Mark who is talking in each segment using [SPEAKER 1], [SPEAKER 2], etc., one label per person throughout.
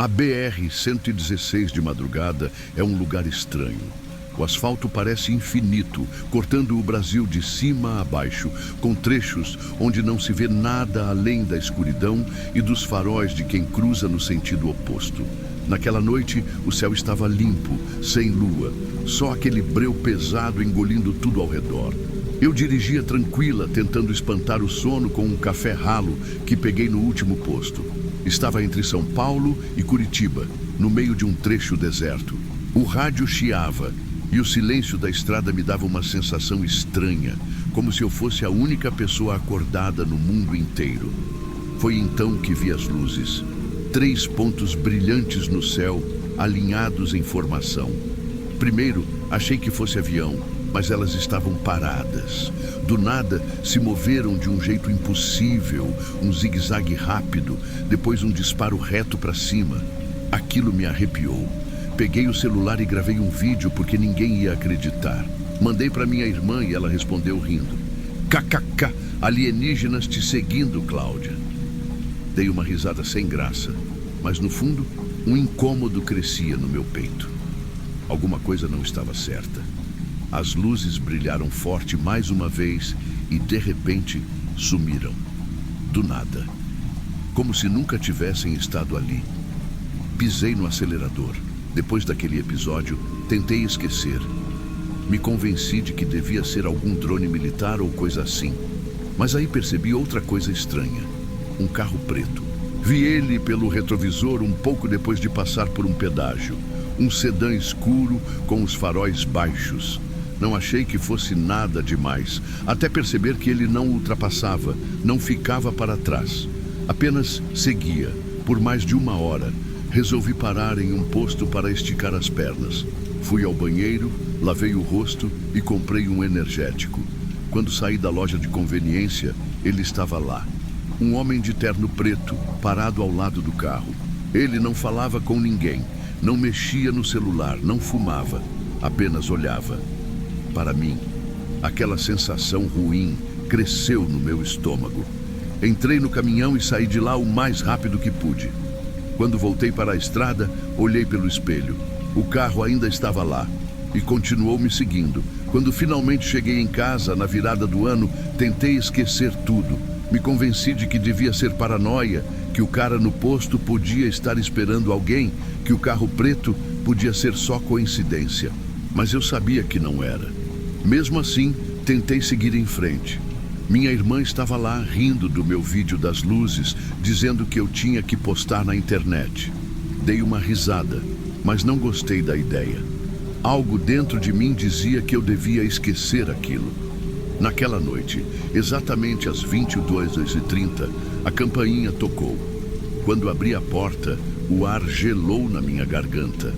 [SPEAKER 1] A BR-116 de madrugada é um lugar estranho. O asfalto parece infinito, cortando o Brasil de cima a baixo, com trechos onde não se vê nada além da escuridão e dos faróis de quem cruza no sentido oposto. Naquela noite, o céu estava limpo, sem lua, só aquele breu pesado engolindo tudo ao redor. Eu dirigia tranquila, tentando espantar o sono com um café ralo que peguei no último posto. Estava entre São Paulo e Curitiba, no meio de um trecho deserto. O rádio chiava e o silêncio da estrada me dava uma sensação estranha, como se eu fosse a única pessoa acordada no mundo inteiro. Foi então que vi as luzes. 3 pontos brilhantes no céu, alinhados em formação. Primeiro, achei que fosse avião, mas elas estavam paradas. Do nada, se moveram de um jeito impossível, um zigue-zague rápido, depois um disparo reto para cima. Aquilo me arrepiou. Peguei o celular e gravei um vídeo porque ninguém ia acreditar. Mandei para minha irmã e ela respondeu rindo. KKK, alienígenas te seguindo, Cláudia. Dei uma risada sem graça, mas no fundo, um incômodo crescia no meu peito. Alguma coisa não estava certa. As luzes brilharam forte mais uma vez e, de repente, sumiram. Do nada. Como se nunca tivessem estado ali. Pisei no acelerador. Depois daquele episódio, tentei esquecer. Me convenci de que devia ser algum drone militar ou coisa assim. Mas aí percebi outra coisa estranha. Um carro preto. Vi ele pelo retrovisor um pouco depois de passar por um pedágio. Um sedã escuro com os faróis baixos. Não achei que fosse nada demais, até perceber que ele não ultrapassava, não ficava para trás. Apenas seguia, por mais de 1 hora. Resolvi parar em um posto para esticar as pernas. Fui ao banheiro, lavei o rosto e comprei um energético. Quando saí da loja de conveniência, ele estava lá. Um homem de terno preto, parado ao lado do carro. Ele não falava com ninguém, não mexia no celular, não fumava, apenas olhava. Para mim, aquela sensação ruim cresceu no meu estômago. Entrei no caminhão e saí de lá o mais rápido que pude. Quando voltei para a estrada, olhei pelo espelho. O carro ainda estava lá e continuou me seguindo. Quando finalmente cheguei em casa, na virada do ano, tentei esquecer tudo. Me convenci de que devia ser paranoia, que o cara no posto podia estar esperando alguém, que o carro preto podia ser só coincidência. Mas eu sabia que não era. Mesmo assim, tentei seguir em frente. Minha irmã estava lá rindo do meu vídeo das luzes, dizendo que eu tinha que postar na internet. Dei uma risada, mas não gostei da ideia. Algo dentro de mim dizia que eu devia esquecer aquilo. Naquela noite, exatamente às 22h30, a campainha tocou. Quando abri a porta, o ar gelou na minha garganta.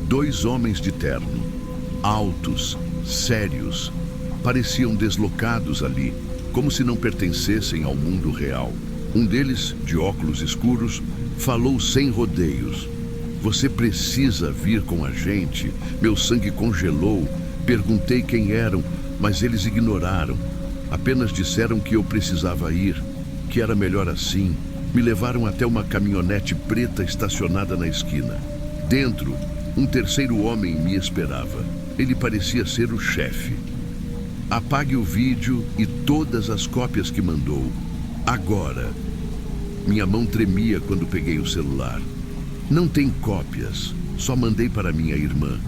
[SPEAKER 1] 2 homens de terno, altos, sérios, pareciam deslocados ali, como se não pertencessem ao mundo real. Um deles, de óculos escuros, falou sem rodeios. Você precisa vir com a gente. Meu sangue congelou. Perguntei quem eram, mas eles ignoraram. Apenas disseram que eu precisava ir, que era melhor assim. Me levaram até uma caminhonete preta estacionada na esquina. Dentro, um terceiro homem me esperava. Ele parecia ser o chefe. Apague o vídeo e todas as cópias que mandou. Agora. Minha mão tremia quando peguei o celular. Não tem cópias, só mandei para minha irmã.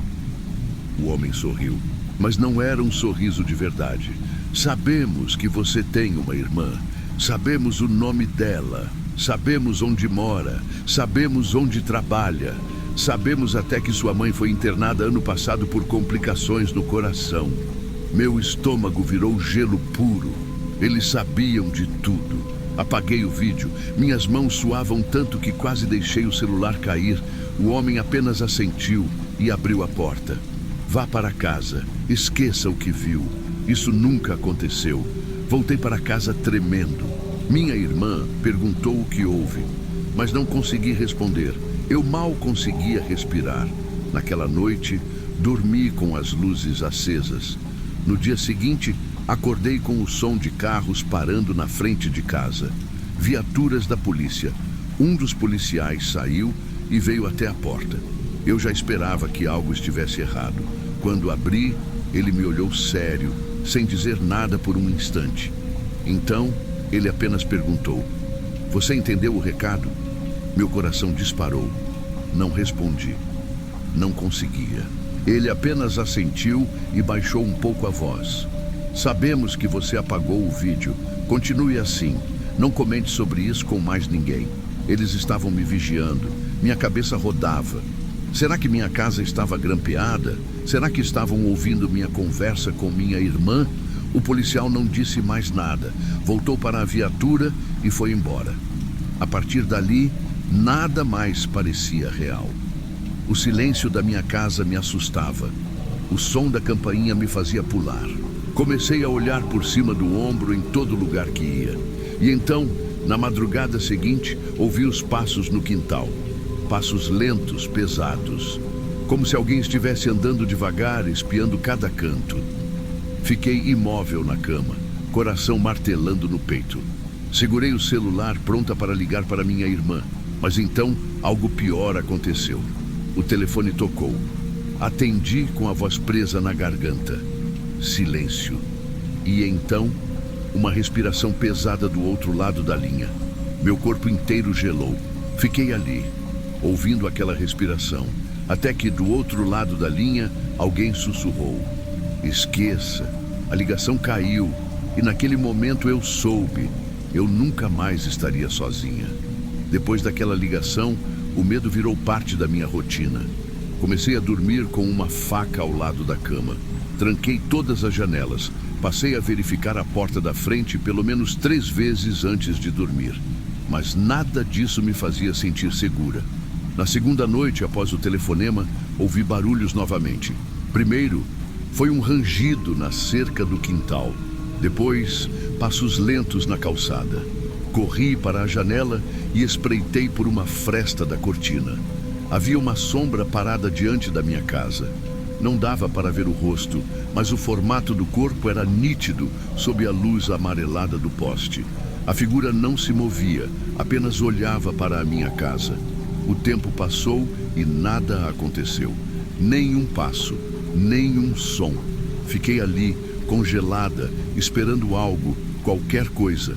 [SPEAKER 1] O homem sorriu, mas não era um sorriso de verdade. Sabemos que você tem uma irmã. Sabemos o nome dela. Sabemos onde mora. Sabemos onde trabalha. Sabemos até que sua mãe foi internada ano passado por complicações no coração. Meu estômago virou gelo puro. Eles sabiam de tudo. Apaguei o vídeo. Minhas mãos suavam tanto que quase deixei o celular cair. O homem apenas assentiu e abriu a porta. Vá para casa. Esqueça o que viu. Isso nunca aconteceu. Voltei para casa tremendo. Minha irmã perguntou o que houve, mas não consegui responder. Eu mal conseguia respirar. Naquela noite, dormi com as luzes acesas. No dia seguinte, acordei com o som de carros parando na frente de casa. Viaturas da polícia. Um dos policiais saiu e veio até a porta. Eu já esperava que algo estivesse errado. Quando abri, ele me olhou sério, sem dizer nada por um instante. Então, ele apenas perguntou: "Você entendeu o recado?" Meu coração disparou. Não respondi. Não conseguia. Ele apenas assentiu e baixou um pouco a voz. "Sabemos que você apagou o vídeo. Continue assim. Não comente sobre isso com mais ninguém. Eles estavam me vigiando. Minha cabeça rodava. Será que minha casa estava grampeada? Será que estavam ouvindo minha conversa com minha irmã?" O policial não disse mais nada. Voltou para a viatura e foi embora. A partir dali, nada mais parecia real. O silêncio da minha casa me assustava. O som da campainha me fazia pular. Comecei a olhar por cima do ombro em todo lugar que ia. E então, na madrugada seguinte, ouvi os passos no quintal. Passos lentos, pesados. Como se alguém estivesse andando devagar, espiando cada canto. Fiquei imóvel na cama, coração martelando no peito. Segurei o celular pronta para ligar para minha irmã. Mas então, algo pior aconteceu. O telefone tocou. Atendi com a voz presa na garganta. Silêncio. E então, uma respiração pesada do outro lado da linha. Meu corpo inteiro gelou. Fiquei ali, ouvindo aquela respiração, até que do outro lado da linha, alguém sussurrou: "Esqueça." A ligação caiu e naquele momento eu soube. Eu nunca mais estaria sozinha. Depois daquela ligação, o medo virou parte da minha rotina. Comecei a dormir com uma faca ao lado da cama. Tranquei todas as janelas. Passei a verificar a porta da frente pelo menos 3 vezes antes de dormir. Mas nada disso me fazia sentir segura. Na segunda noite, após o telefonema, ouvi barulhos novamente. Primeiro, foi um rangido na cerca do quintal. Depois, passos lentos na calçada. Corri para a janela e espreitei por uma fresta da cortina. Havia uma sombra parada diante da minha casa. Não dava para ver o rosto, mas o formato do corpo era nítido sob a luz amarelada do poste. A figura não se movia, apenas olhava para a minha casa. O tempo passou e nada aconteceu. Nenhum passo, nenhum som. Fiquei ali, congelada, esperando algo, qualquer coisa.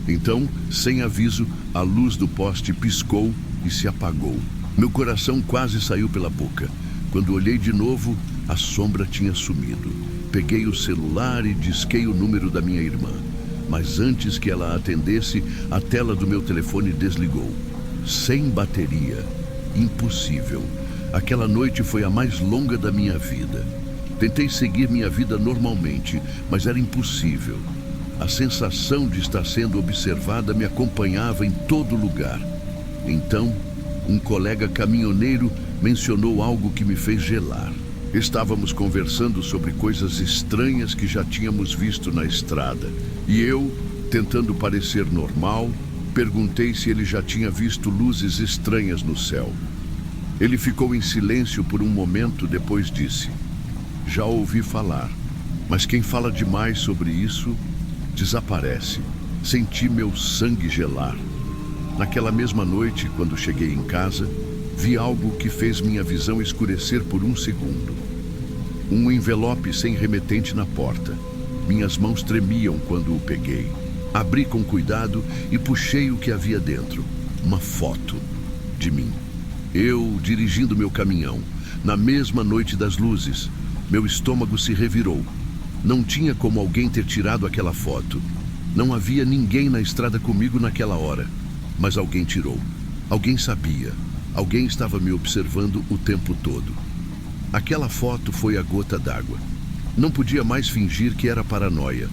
[SPEAKER 1] Então, sem aviso, a luz do poste piscou e se apagou. Meu coração quase saiu pela boca. Quando olhei de novo, a sombra tinha sumido. Peguei o celular e disquei o número da minha irmã. Mas antes que ela atendesse, a tela do meu telefone desligou. Sem bateria. Impossível. Aquela noite foi a mais longa da minha vida. Tentei seguir minha vida normalmente, mas era impossível. A sensação de estar sendo observada me acompanhava em todo lugar. Então, um colega caminhoneiro mencionou algo que me fez gelar. Estávamos conversando sobre coisas estranhas que já tínhamos visto na estrada. E eu, tentando parecer normal, perguntei se ele já tinha visto luzes estranhas no céu. Ele ficou em silêncio por um momento, depois disse: "Já ouvi falar, mas quem fala demais sobre isso desaparece." Senti meu sangue gelar. Naquela mesma noite, quando cheguei em casa, vi algo que fez minha visão escurecer por um segundo. Um envelope sem remetente na porta. Minhas mãos tremiam quando o peguei. Abri com cuidado e puxei o que havia dentro. Uma foto de mim. Eu dirigindo meu caminhão, na mesma noite das luzes. Meu estômago se revirou. Não tinha como alguém ter tirado aquela foto. Não havia ninguém na estrada comigo naquela hora. Mas alguém tirou. Alguém sabia. Alguém estava me observando o tempo todo. Aquela foto foi a gota d'água. Não podia mais fingir que era paranoia.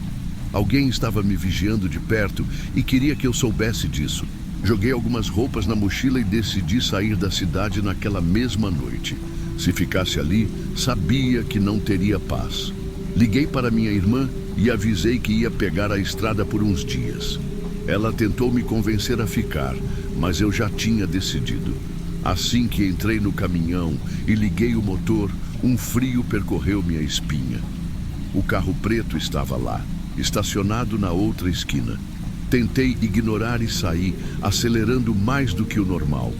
[SPEAKER 1] Alguém estava me vigiando de perto e queria que eu soubesse disso. Joguei algumas roupas na mochila e decidi sair da cidade naquela mesma noite. Se ficasse ali, sabia que não teria paz. Liguei para minha irmã e avisei que ia pegar a estrada por uns dias. Ela tentou me convencer a ficar, mas eu já tinha decidido. Assim que entrei no caminhão e liguei o motor, um frio percorreu minha espinha. O carro preto estava lá, estacionado na outra esquina. Tentei ignorar e sair, acelerando mais do que o normal.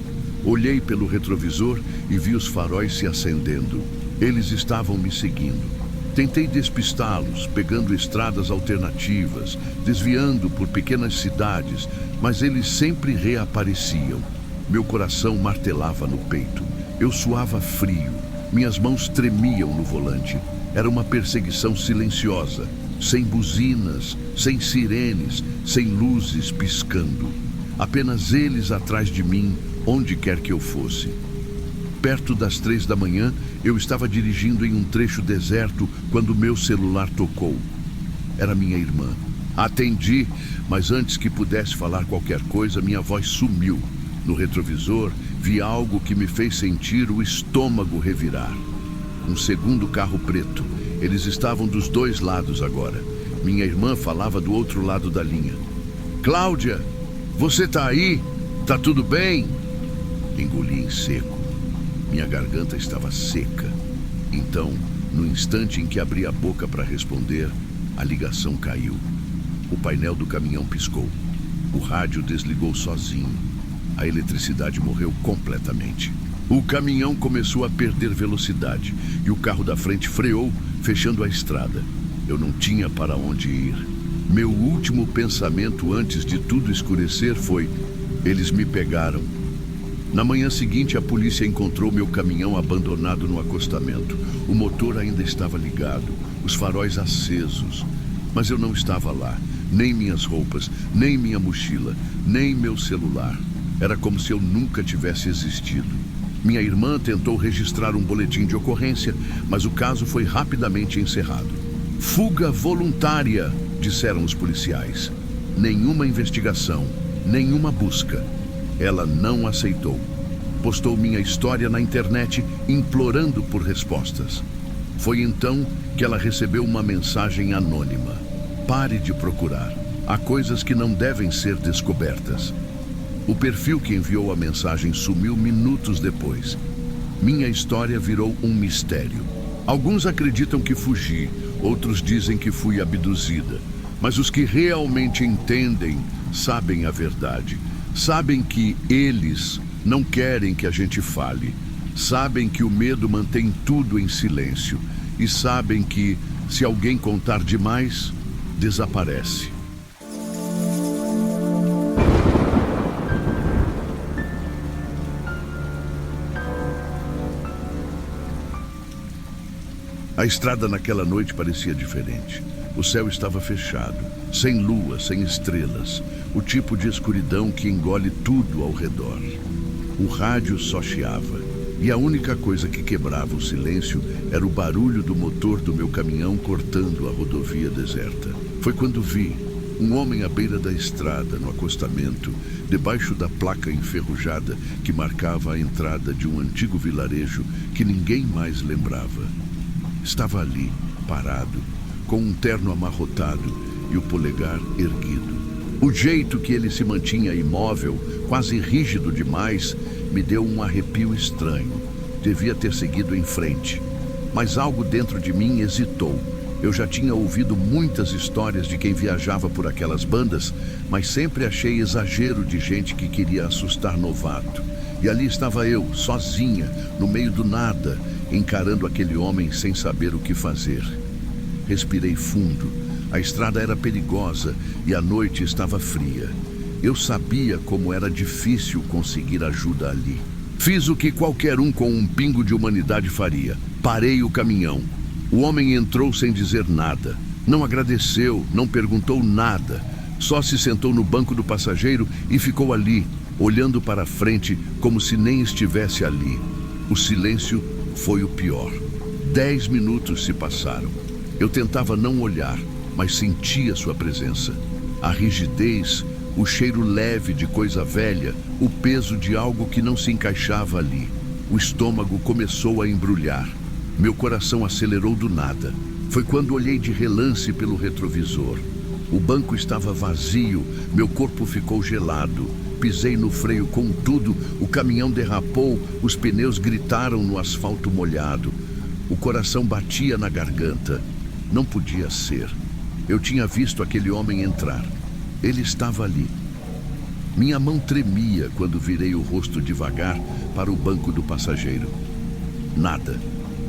[SPEAKER 1] Olhei pelo retrovisor e vi os faróis se acendendo. Eles estavam me seguindo. Tentei despistá-los, pegando estradas alternativas, desviando por pequenas cidades, mas eles sempre reapareciam. Meu coração martelava no peito. Eu suava frio. Minhas mãos tremiam no volante. Era uma perseguição silenciosa, sem buzinas, sem sirenes, sem luzes piscando. Apenas eles atrás de mim, onde quer que eu fosse. Perto das 3 da manhã, eu estava dirigindo em um trecho deserto quando meu celular tocou. Era minha irmã. Atendi, mas antes que pudesse falar qualquer coisa, minha voz sumiu. No retrovisor, vi algo que me fez sentir o estômago revirar. Um segundo carro preto. Eles estavam dos dois lados agora. Minha irmã falava do outro lado da linha. Cláudia, você tá aí? Tá tudo bem? Engoli em seco. Minha garganta estava seca. Então, no instante em que abri a boca para responder, a ligação caiu. O painel do caminhão piscou. O rádio desligou sozinho. A eletricidade morreu completamente. O caminhão começou a perder velocidade e o carro da frente freou, fechando a estrada. Eu não tinha para onde ir. Meu último pensamento antes de tudo escurecer foi: eles me pegaram. Na manhã seguinte, a polícia encontrou meu caminhão abandonado no acostamento. O motor ainda estava ligado, os faróis acesos. Mas eu não estava lá. Nem minhas roupas, nem minha mochila, nem meu celular. Era como se eu nunca tivesse existido. Minha irmã tentou registrar um boletim de ocorrência, mas o caso foi rapidamente encerrado. Fuga voluntária, disseram os policiais. Nenhuma investigação, nenhuma busca. Ela não aceitou. Postou minha história na internet, implorando por respostas. Foi então que ela recebeu uma mensagem anônima. Pare de procurar. Há coisas que não devem ser descobertas. O perfil que enviou a mensagem sumiu minutos depois. Minha história virou um mistério. Alguns acreditam que fugi, outros dizem que fui abduzida. Mas os que realmente entendem sabem a verdade. Sabem que eles não querem que a gente fale. Sabem que o medo mantém tudo em silêncio. E sabem que, se alguém contar demais, desaparece. A estrada naquela noite parecia diferente. O céu estava fechado, sem lua, sem estrelas. O tipo de escuridão que engole tudo ao redor. O rádio só chiava. E a única coisa que quebrava o silêncio era o barulho do motor do meu caminhão cortando a rodovia deserta. Foi quando vi um homem à beira da estrada, no acostamento, debaixo da placa enferrujada que marcava a entrada de um antigo vilarejo que ninguém mais lembrava. Estava ali, parado, com um terno amarrotado e o polegar erguido. O jeito que ele se mantinha imóvel, quase rígido demais, me deu um arrepio estranho. Devia ter seguido em frente. Mas algo dentro de mim hesitou. Eu já tinha ouvido muitas histórias de quem viajava por aquelas bandas, mas sempre achei exagero de gente que queria assustar novato. E ali estava eu, sozinha, no meio do nada, encarando aquele homem sem saber o que fazer. Respirei fundo. A estrada era perigosa e a noite estava fria. Eu sabia como era difícil conseguir ajuda ali. Fiz o que qualquer um com um pingo de humanidade faria. Parei o caminhão. O homem entrou sem dizer nada. Não agradeceu, não perguntou nada. Só se sentou no banco do passageiro e ficou ali, olhando para frente como se nem estivesse ali. O silêncio foi o pior. 10 minutos se passaram. Eu tentava não olhar, mas sentia sua presença. A rigidez, o cheiro leve de coisa velha, o peso de algo que não se encaixava ali. O estômago começou a embrulhar. Meu coração acelerou do nada. Foi quando olhei de relance pelo retrovisor. O banco estava vazio, meu corpo ficou gelado. Pisei no freio com tudo, o caminhão derrapou, os pneus gritaram no asfalto molhado. O coração batia na garganta. Não podia ser. Eu tinha visto aquele homem entrar. Ele estava ali. Minha mão tremia quando virei o rosto devagar para o banco do passageiro. Nada,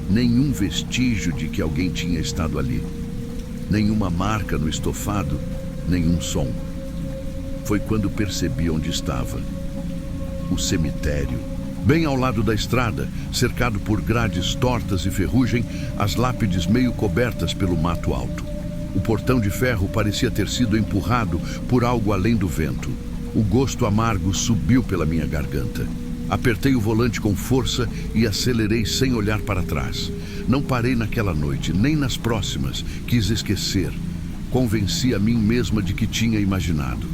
[SPEAKER 1] nenhum vestígio de que alguém tinha estado ali. Nenhuma marca no estofado, nenhum som. Foi quando percebi onde estava. O cemitério. Bem ao lado da estrada, cercado por grades tortas e ferrugem, as lápides meio cobertas pelo mato alto. O portão de ferro parecia ter sido empurrado por algo além do vento. O gosto amargo subiu pela minha garganta. Apertei o volante com força e acelerei sem olhar para trás. Não parei naquela noite, nem nas próximas. Quis esquecer. Convenci a mim mesma de que tinha imaginado.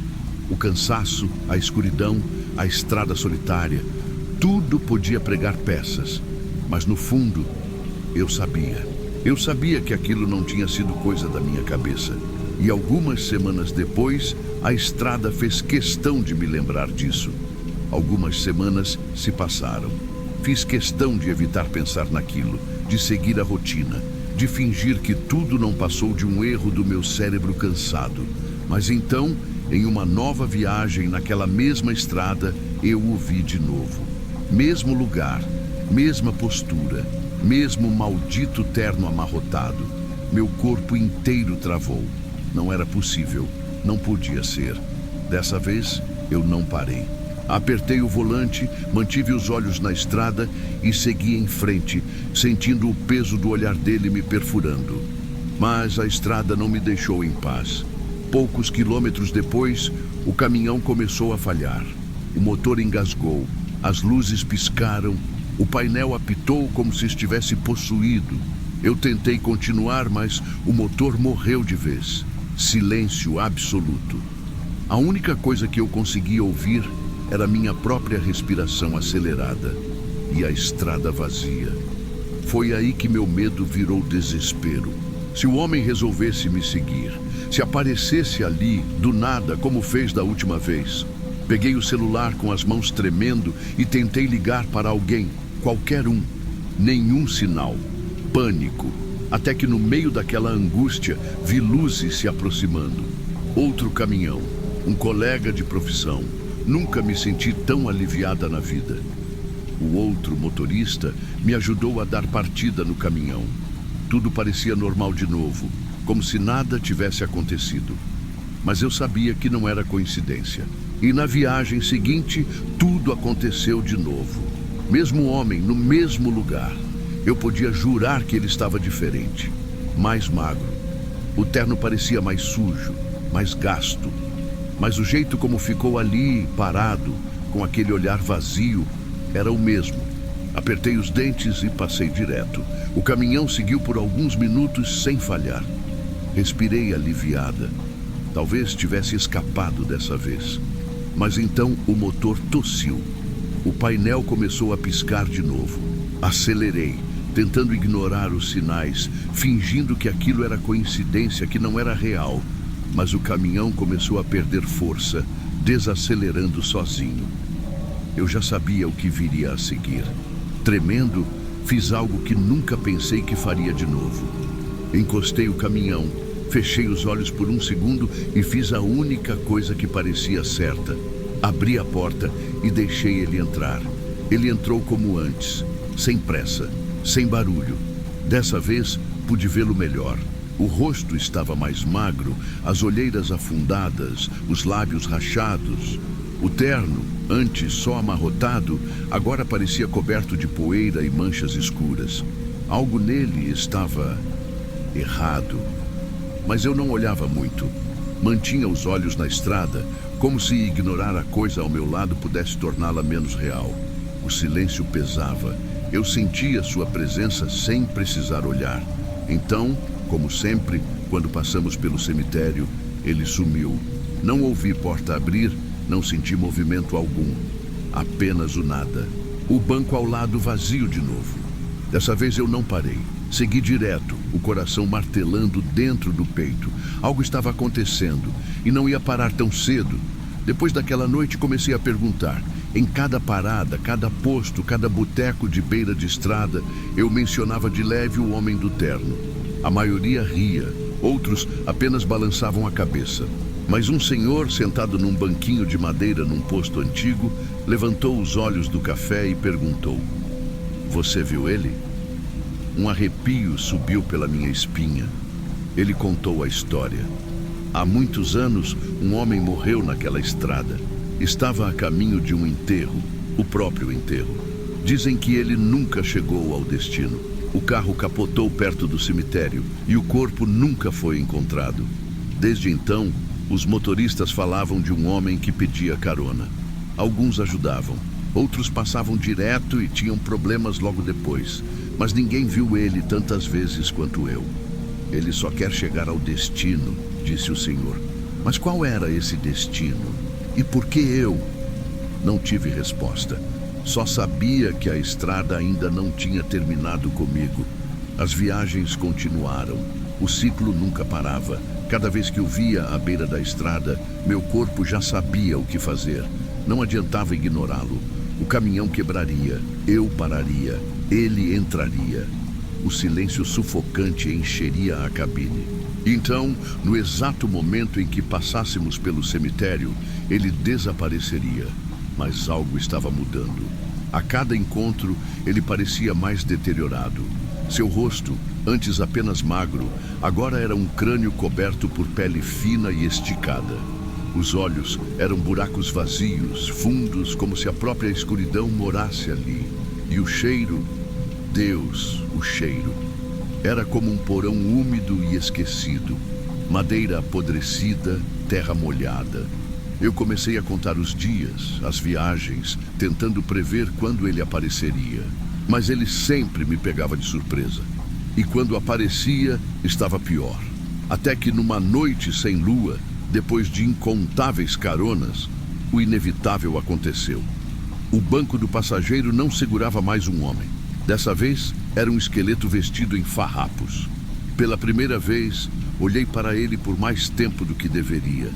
[SPEAKER 1] O cansaço, a escuridão, a estrada solitária, tudo podia pregar peças. Mas no fundo, eu sabia. Eu sabia que aquilo não tinha sido coisa da minha cabeça. E algumas semanas depois, a estrada fez questão de me lembrar disso. Algumas semanas se passaram. Fiz questão de evitar pensar naquilo, de seguir a rotina, de fingir que tudo não passou de um erro do meu cérebro cansado. Mas então, em uma nova viagem naquela mesma estrada, eu o vi de novo. Mesmo lugar, mesma postura, mesmo maldito terno amarrotado. Meu corpo inteiro travou. Não era possível, não podia ser. Dessa vez, eu não parei. Apertei o volante, mantive os olhos na estrada e segui em frente, sentindo o peso do olhar dele me perfurando. Mas a estrada não me deixou em paz. Poucos quilômetros depois, o caminhão começou a falhar. O motor engasgou, as luzes piscaram, o painel apitou como se estivesse possuído. Eu tentei continuar, mas o motor morreu de vez. Silêncio absoluto. A única coisa que eu conseguia ouvir era minha própria respiração acelerada e a estrada vazia. Foi aí que meu medo virou desespero. Se o homem resolvesse me seguir, se aparecesse ali, do nada, como fez da última vez. Peguei o celular com as mãos tremendo e tentei ligar para alguém, qualquer um. Nenhum sinal. Pânico. Até que no meio daquela angústia, vi luzes se aproximando. Outro caminhão. Um colega de profissão. Nunca me senti tão aliviada na vida. O outro motorista me ajudou a dar partida no caminhão. Tudo parecia normal de novo, como se nada tivesse acontecido. Mas eu sabia que não era coincidência. E na viagem seguinte, tudo aconteceu de novo. Mesmo homem, no mesmo lugar. Eu podia jurar que ele estava diferente. Mais magro. O terno parecia mais sujo, mais gasto. Mas o jeito como ficou ali, parado, com aquele olhar vazio, era o mesmo. Apertei os dentes e passei direto. O caminhão seguiu por alguns minutos sem falhar. Respirei aliviada. Talvez tivesse escapado dessa vez. Mas então o motor tossiu. O painel começou a piscar de novo. Acelerei, tentando ignorar os sinais, fingindo que aquilo era coincidência, que não era real. Mas o caminhão começou a perder força, desacelerando sozinho. Eu já sabia o que viria a seguir. Tremendo, fiz algo que nunca pensei que faria de novo. Encostei o caminhão, fechei os olhos por um segundo e fiz a única coisa que parecia certa. Abri a porta e deixei ele entrar. Ele entrou como antes, sem pressa, sem barulho. Dessa vez, pude vê-lo melhor. O rosto estava mais magro, as olheiras afundadas, os lábios rachados. O terno, antes só amarrotado, agora parecia coberto de poeira e manchas escuras. Algo nele estava errado. Mas eu não olhava muito. Mantinha os olhos na estrada, como se ignorar a coisa ao meu lado pudesse torná-la menos real. O silêncio pesava. Eu sentia sua presença sem precisar olhar. Então, como sempre, quando passamos pelo cemitério, ele sumiu. Não ouvi porta abrir, não senti movimento algum. Apenas o nada. O banco ao lado vazio de novo. Dessa vez eu não parei. Segui direto, o coração martelando dentro do peito. Algo estava acontecendo e não ia parar tão cedo. Depois daquela noite comecei a perguntar. Em cada parada, cada posto, cada boteco de beira de estrada, eu mencionava de leve o homem do terno. A maioria ria, Outros apenas balançavam a cabeça. Mas um senhor, sentado num banquinho de madeira num posto antigo, levantou os olhos do café e perguntou: "Você viu ele?" Um arrepio subiu pela minha espinha. Ele contou a história. Há muitos anos, um homem morreu naquela estrada. Estava a caminho de um enterro, o próprio enterro. Dizem que ele nunca chegou ao destino. O carro capotou perto do cemitério e o corpo nunca foi encontrado. Desde então, os motoristas falavam de um homem que pedia carona. Alguns ajudavam, outros passavam direto e tinham problemas logo depois. Mas ninguém viu ele tantas vezes quanto eu. Ele só quer chegar ao destino, disse o senhor. Mas qual era esse destino? E por que eu? Não tive resposta. Só sabia que a estrada ainda não tinha terminado comigo. As viagens continuaram. O ciclo nunca parava. Cada vez que eu via à beira da estrada, meu corpo já sabia o que fazer. Não adiantava ignorá-lo. O caminhão quebraria, eu pararia, ele entraria. O silêncio sufocante encheria a cabine. Então, no exato momento em que passássemos pelo cemitério, ele desapareceria. Mas algo estava mudando. A cada encontro, ele parecia mais deteriorado. Seu rosto, antes apenas magro, agora era um crânio coberto por pele fina e esticada. Os olhos eram buracos vazios, fundos, como se a própria escuridão morasse ali. E o cheiro, Deus, o cheiro. Era como um porão úmido e esquecido. Madeira apodrecida, terra molhada. Eu comecei a contar os dias, as viagens, tentando prever quando ele apareceria. Mas ele sempre me pegava de surpresa. E quando aparecia, estava pior. Até que numa noite sem lua, depois de incontáveis caronas, o inevitável aconteceu. O banco do passageiro não segurava mais um homem. Dessa vez, era um esqueleto vestido em farrapos. Pela primeira vez, olhei para ele por mais tempo do que deveria.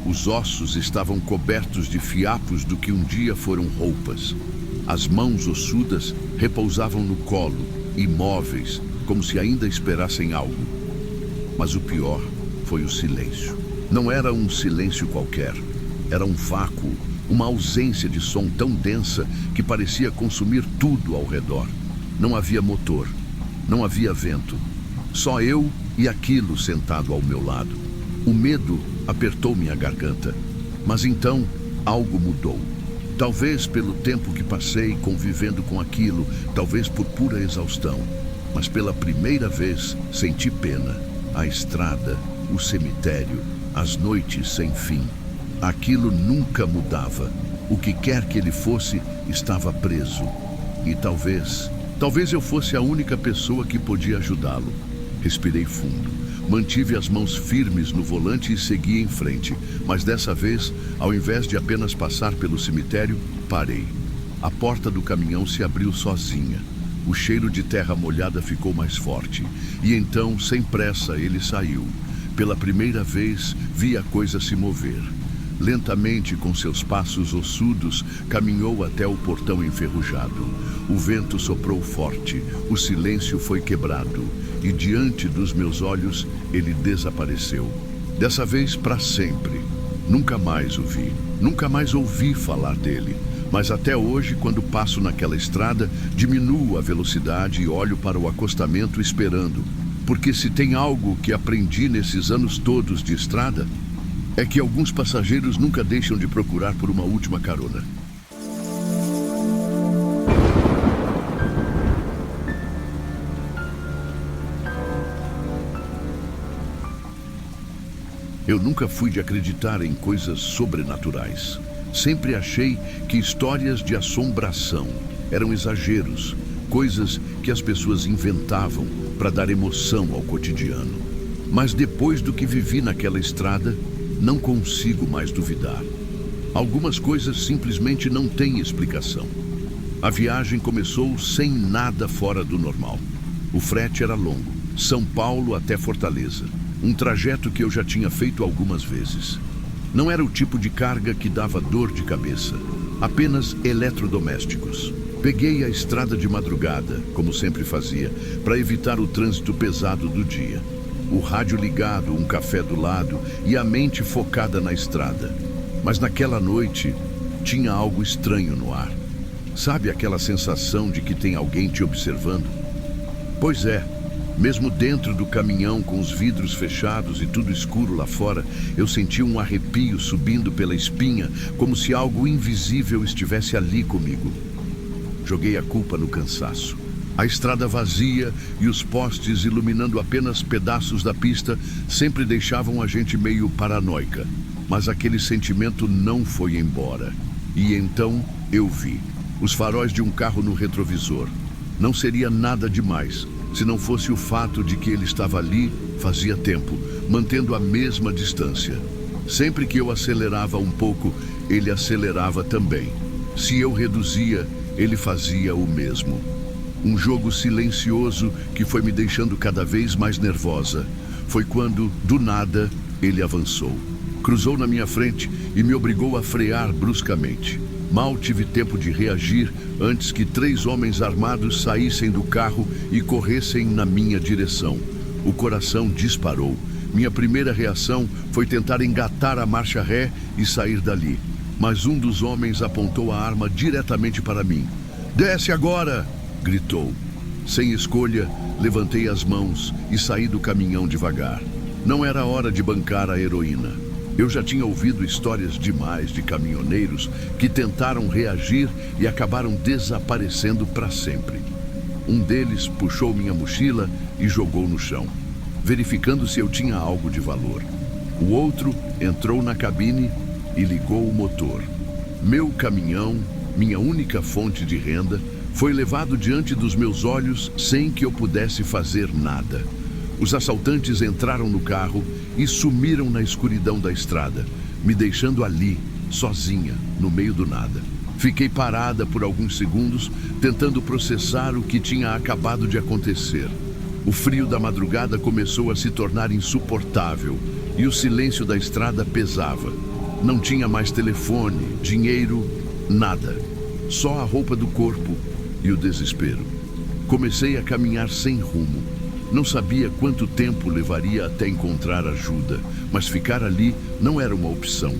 [SPEAKER 1] Os ossos estavam cobertos de fiapos do que um dia foram roupas. As mãos ossudas repousavam no colo, imóveis, como se ainda esperassem algo. Mas o pior foi o silêncio. Não era um silêncio qualquer. Era um vácuo, uma ausência de som tão densa que parecia consumir tudo ao redor. Não havia motor, não havia vento. Só eu e aquilo sentado ao meu lado. O medo apertou minha garganta. Mas então, algo mudou. Talvez pelo tempo que passei convivendo com aquilo, talvez por pura exaustão. Mas pela primeira vez senti pena. A estrada, o cemitério, as noites sem fim. Aquilo nunca mudava. O que quer que ele fosse, estava preso. E talvez eu fosse a única pessoa que podia ajudá-lo. Respirei fundo. Mantive as mãos firmes no volante e segui em frente. Mas dessa vez, ao invés de apenas passar pelo cemitério, parei. A porta do caminhão se abriu sozinha. O cheiro de terra molhada ficou mais forte. E então, sem pressa, ele saiu. Pela primeira vez, vi a coisa se mover. Lentamente, com seus passos ossudos, caminhou até o portão enferrujado. O vento soprou forte, o silêncio foi quebrado, e diante dos meus olhos, ele desapareceu. Dessa vez, para sempre. Nunca mais o vi, nunca mais ouvi falar dele. Mas até hoje, quando passo naquela estrada, diminuo a velocidade e olho para o acostamento esperando. Porque se tem algo que aprendi nesses anos todos de estrada, é que alguns passageiros nunca deixam de procurar por uma última carona. Eu nunca fui de acreditar em coisas sobrenaturais. Sempre achei que histórias de assombração eram exageros, coisas que as pessoas inventavam para dar emoção ao cotidiano. Mas depois do que vivi naquela estrada, não consigo mais duvidar. Algumas coisas simplesmente não têm explicação. A viagem começou sem nada fora do normal. O frete era longo, São Paulo até Fortaleza. Um trajeto que eu já tinha feito algumas vezes. Não era o tipo de carga que dava dor de cabeça, apenas eletrodomésticos. Peguei a estrada de madrugada, como sempre fazia, para evitar o trânsito pesado do dia. o rádio ligado, um café do lado e a mente focada na estrada. Mas naquela noite tinha algo estranho no ar. Sabe aquela sensação de que tem alguém te observando? Pois é, mesmo dentro do caminhão com os vidros fechados e tudo escuro lá fora, eu senti um arrepio subindo pela espinha, como se algo invisível estivesse ali comigo. Joguei a culpa no cansaço. A estrada vazia e os postes iluminando apenas pedaços da pista sempre deixavam a gente meio paranoica. Mas aquele sentimento não foi embora. E então eu vi os faróis de um carro no retrovisor. Não seria nada demais se não fosse o fato de que ele estava ali fazia tempo, mantendo a mesma distância. Sempre que eu acelerava um pouco, ele acelerava também. Se eu reduzia, ele fazia o mesmo. Um jogo silencioso que foi me deixando cada vez mais nervosa. Foi quando, do nada, ele avançou. Cruzou na minha frente e me obrigou a frear bruscamente. Mal tive tempo de reagir antes que 3 homens armados saíssem do carro e corressem na minha direção. O coração disparou. Minha primeira reação foi tentar engatar a marcha ré e sair dali. Mas um dos homens apontou a arma diretamente para mim. "Desce agora!" gritou. Sem escolha, levantei as mãos e saí do caminhão devagar. Não era hora de bancar a heroína. Eu já tinha ouvido histórias demais de caminhoneiros que tentaram reagir e acabaram desaparecendo para sempre. Um deles puxou minha mochila e jogou no chão, verificando se eu tinha algo de valor. O outro entrou na cabine e ligou o motor. Meu caminhão, minha única fonte de renda, foi levado diante dos meus olhos sem que eu pudesse fazer nada. Os assaltantes entraram no carro e sumiram na escuridão da estrada, me deixando ali, sozinha, no meio do nada. Fiquei parada por alguns segundos, tentando processar o que tinha acabado de acontecer. O frio da madrugada começou a se tornar insuportável e o silêncio da estrada pesava. Não tinha mais telefone, dinheiro, nada. Só a roupa do corpo e o desespero. Comecei a caminhar sem rumo. Não sabia quanto tempo levaria até encontrar ajuda, mas ficar ali não era uma opção.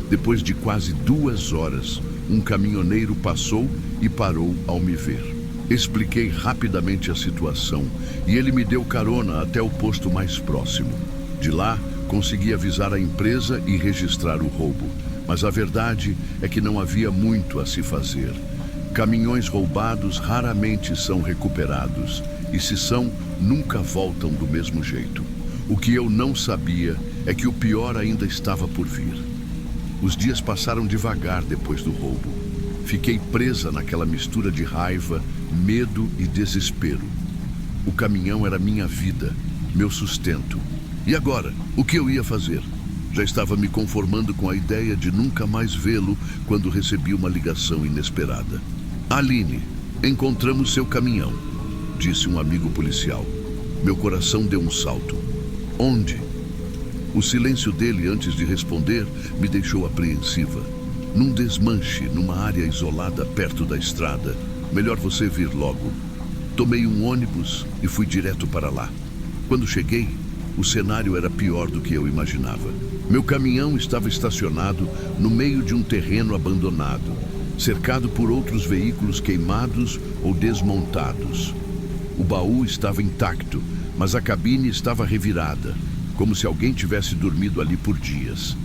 [SPEAKER 1] Depois de quase 2 horas, um caminhoneiro passou e parou ao me ver. Expliquei rapidamente a situação e ele me deu carona até o posto mais próximo. De lá, consegui avisar a empresa e registrar o roubo. Mas a verdade é que não havia muito a se fazer. Caminhões roubados raramente são recuperados e, se são, nunca voltam do mesmo jeito. O que eu não sabia é que o pior ainda estava por vir. Os dias passaram devagar depois do roubo. Fiquei presa naquela mistura de raiva, medo e desespero. O caminhão era minha vida, meu sustento. E agora, o que eu ia fazer? Já estava me conformando com a ideia de nunca mais vê-lo quando recebi uma ligação inesperada. "Aline, encontramos seu caminhão", disse um amigo policial. Meu coração deu um salto. "Onde?" O silêncio dele antes de responder me deixou apreensiva. "Num desmanche, numa área isolada perto da estrada. Melhor você vir logo." Tomei um ônibus e fui direto para lá. Quando cheguei, o cenário era pior do que eu imaginava. Meu caminhão estava estacionado no meio de um terreno abandonado, cercado por outros veículos queimados ou desmontados. O baú estava intacto, mas a cabine estava revirada, como se alguém tivesse dormido ali por dias.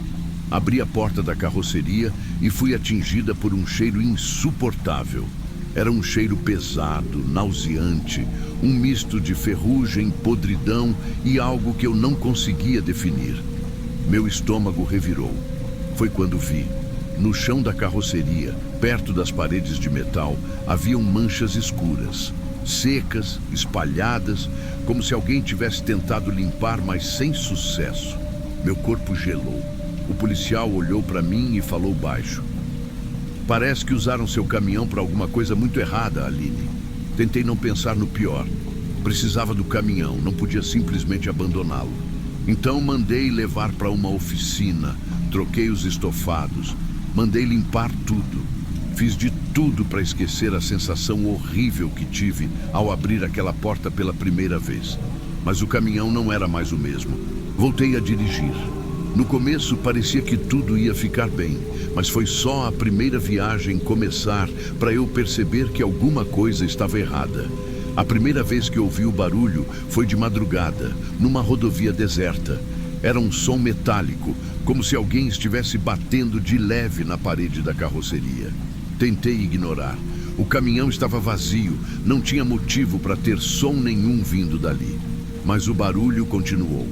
[SPEAKER 1] Abri a porta da carroceria e fui atingida por um cheiro insuportável. Era um cheiro pesado, nauseante, um misto de ferrugem, podridão e algo que eu não conseguia definir. Meu estômago revirou. Foi quando vi, no chão da carroceria, perto das paredes de metal, haviam manchas escuras, secas, espalhadas, como se alguém tivesse tentado limpar, mas sem sucesso. Meu corpo gelou. O policial olhou para mim e falou baixo: "Parece que usaram seu caminhão para alguma coisa muito errada, Aline." Tentei não pensar no pior. Precisava do caminhão, não podia simplesmente abandoná-lo. Então mandei levar para uma oficina, troquei os estofados, mandei limpar tudo. Fiz de tudo para esquecer a sensação horrível que tive ao abrir aquela porta pela primeira vez. mas o caminhão não era mais o mesmo. Voltei a dirigir. No começo parecia que tudo ia ficar bem, mas foi só a primeira viagem começar para eu perceber que alguma coisa estava errada. A primeira vez que ouvi o barulho foi de madrugada, numa rodovia deserta. Era um som metálico, como se alguém estivesse batendo de leve na parede da carroceria. Tentei ignorar. O caminhão estava vazio, não tinha motivo para ter som nenhum vindo dali. Mas o barulho continuou.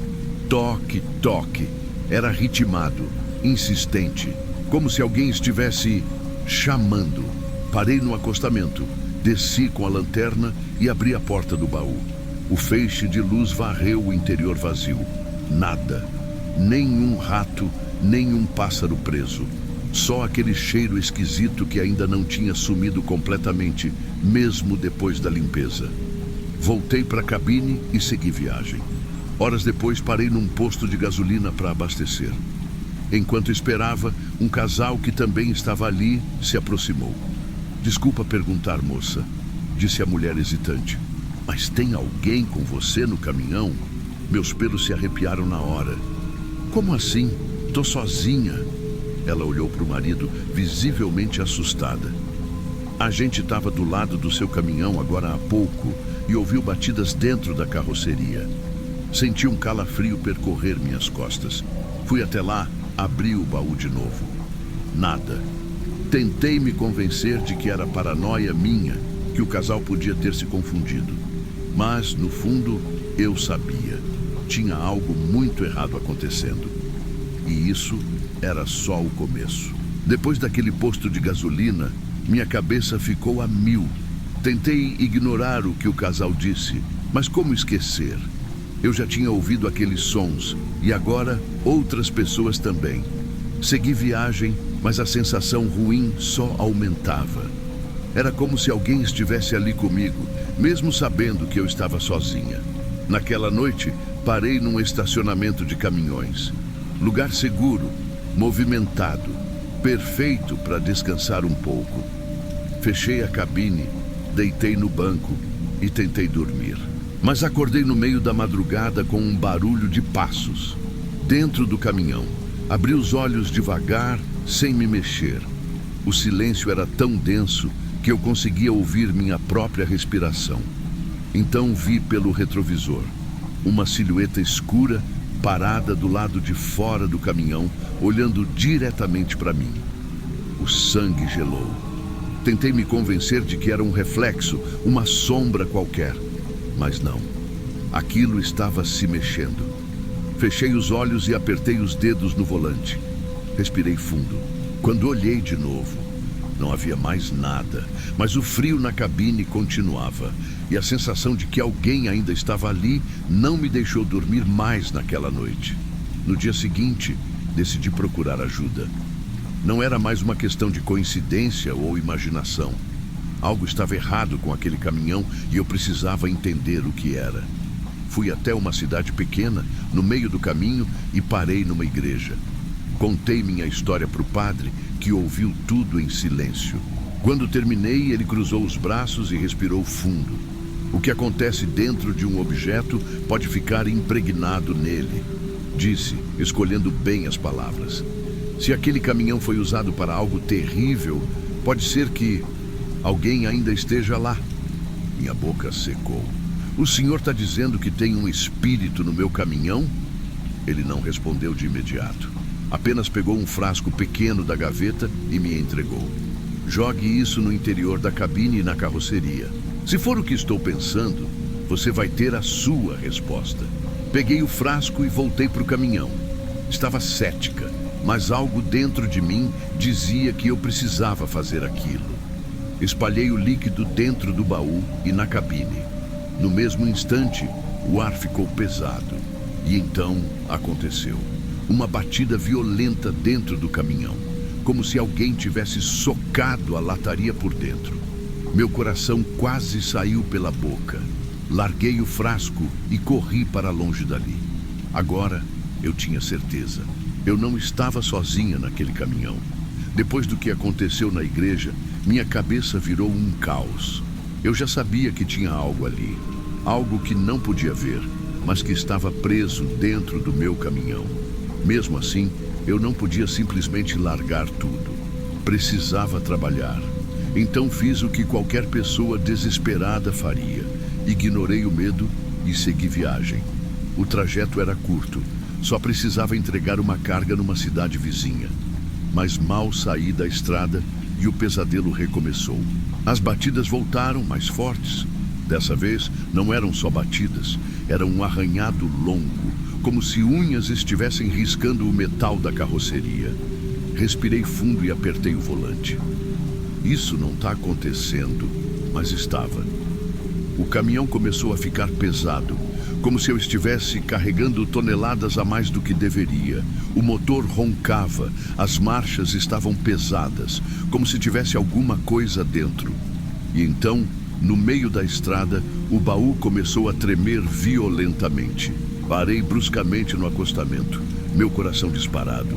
[SPEAKER 1] Toque, toque. Era ritmado, insistente, como se alguém estivesse chamando. Parei no acostamento, desci com a lanterna e abri a porta do baú. O feixe de luz varreu o interior vazio. Nada. Nenhum rato, nenhum pássaro preso. Só aquele cheiro esquisito que ainda não tinha sumido completamente, mesmo depois da limpeza. Voltei para a cabine e segui viagem. Horas depois parei num posto de gasolina para abastecer. Enquanto esperava, um casal que também estava ali se aproximou. "Desculpa perguntar, moça", disse a mulher hesitante. "Mas tem alguém com você no caminhão?" Meus pelos se arrepiaram na hora. "Como assim? Tô sozinha." Ela olhou para o marido, visivelmente assustada. "A gente estava do lado do seu caminhão agora há pouco e ouviu batidas dentro da carroceria." Senti um calafrio percorrer minhas costas. Fui até lá, abri o baú de novo. Nada. Tentei me convencer de que era paranoia minha, que o casal podia ter se confundido. Mas, no fundo, eu sabia. Tinha algo muito errado acontecendo. E isso era só o começo. Depois daquele posto de gasolina, minha cabeça ficou a mil. Tentei ignorar o que o casal disse, mas como esquecer? Eu já tinha ouvido aqueles sons, e agora outras pessoas também. Segui viagem, mas a sensação ruim só aumentava. Era como se alguém estivesse ali comigo, mesmo sabendo que eu estava sozinha. Naquela noite, parei num estacionamento de caminhões. Lugar seguro, movimentado, perfeito para descansar um pouco. Fechei a cabine, deitei no banco e tentei dormir. Mas acordei no meio da madrugada com um barulho de passos. Dentro do caminhão, abri os olhos devagar, sem me mexer. O silêncio era tão denso que eu conseguia ouvir minha própria respiração. Então vi pelo retrovisor uma silhueta escura parada do lado de fora do caminhão, olhando diretamente para mim. O sangue gelou. Tentei me convencer de que era um reflexo, uma sombra qualquer. Mas não. Aquilo estava se mexendo. Fechei os olhos e apertei os dedos no volante. Respirei fundo. Quando olhei de novo, não havia mais nada, mas o frio na cabine continuava, e a sensação de que alguém ainda estava ali não me deixou dormir mais naquela noite. No dia seguinte, decidi procurar ajuda. Não era mais uma questão de coincidência ou imaginação. Algo estava errado com aquele caminhão e eu precisava entender o que era. Fui até uma cidade pequena, no meio do caminho, e parei numa igreja. Contei minha história para o padre, que ouviu tudo em silêncio. Quando terminei, ele cruzou os braços e respirou fundo. O que acontece dentro de um objeto pode ficar impregnado nele, disse, escolhendo bem as palavras. Se aquele caminhão foi usado para algo terrível, pode ser que alguém ainda esteja lá. Minha boca secou. "O senhor está dizendo que tem um espírito no meu caminhão?" Ele não respondeu de imediato. Apenas pegou um frasco pequeno da gaveta e me entregou. "Jogue isso no interior da cabine e na carroceria. Se for o que estou pensando, você vai ter a sua resposta." Peguei o frasco e voltei para o caminhão. Estava cética, mas algo dentro de mim dizia que eu precisava fazer aquilo. Espalhei o líquido dentro do baú e na cabine. No mesmo instante, o ar ficou pesado. E então aconteceu. Uma batida violenta dentro do caminhão, como se alguém tivesse socado a lataria por dentro. Meu coração quase saiu pela boca. Larguei o frasco e corri para longe dali. Agora eu tinha certeza. Eu não estava sozinha naquele caminhão. Depois do que aconteceu na igreja, minha cabeça virou um caos. Eu já sabia que tinha algo ali, algo que não podia ver, mas que estava preso dentro do meu caminhão. Mesmo assim, eu não podia simplesmente largar tudo. Precisava trabalhar. Então fiz o que qualquer pessoa desesperada faria. Ignorei o medo e segui viagem. O trajeto era curto. Só precisava entregar uma carga numa cidade vizinha. Mas mal saí da estrada e o pesadelo recomeçou. As batidas voltaram mais fortes. Dessa vez, não eram só batidas, era um arranhado longo, como se unhas estivessem riscando o metal da carroceria. Respirei fundo e apertei o volante. Isso não está acontecendo, mas estava. O caminhão começou a ficar pesado, como se eu estivesse carregando toneladas a mais do que deveria. O motor roncava, as marchas estavam pesadas, como se tivesse alguma coisa dentro. E então, no meio da estrada, o baú começou a tremer violentamente. Parei bruscamente no acostamento, meu coração disparado.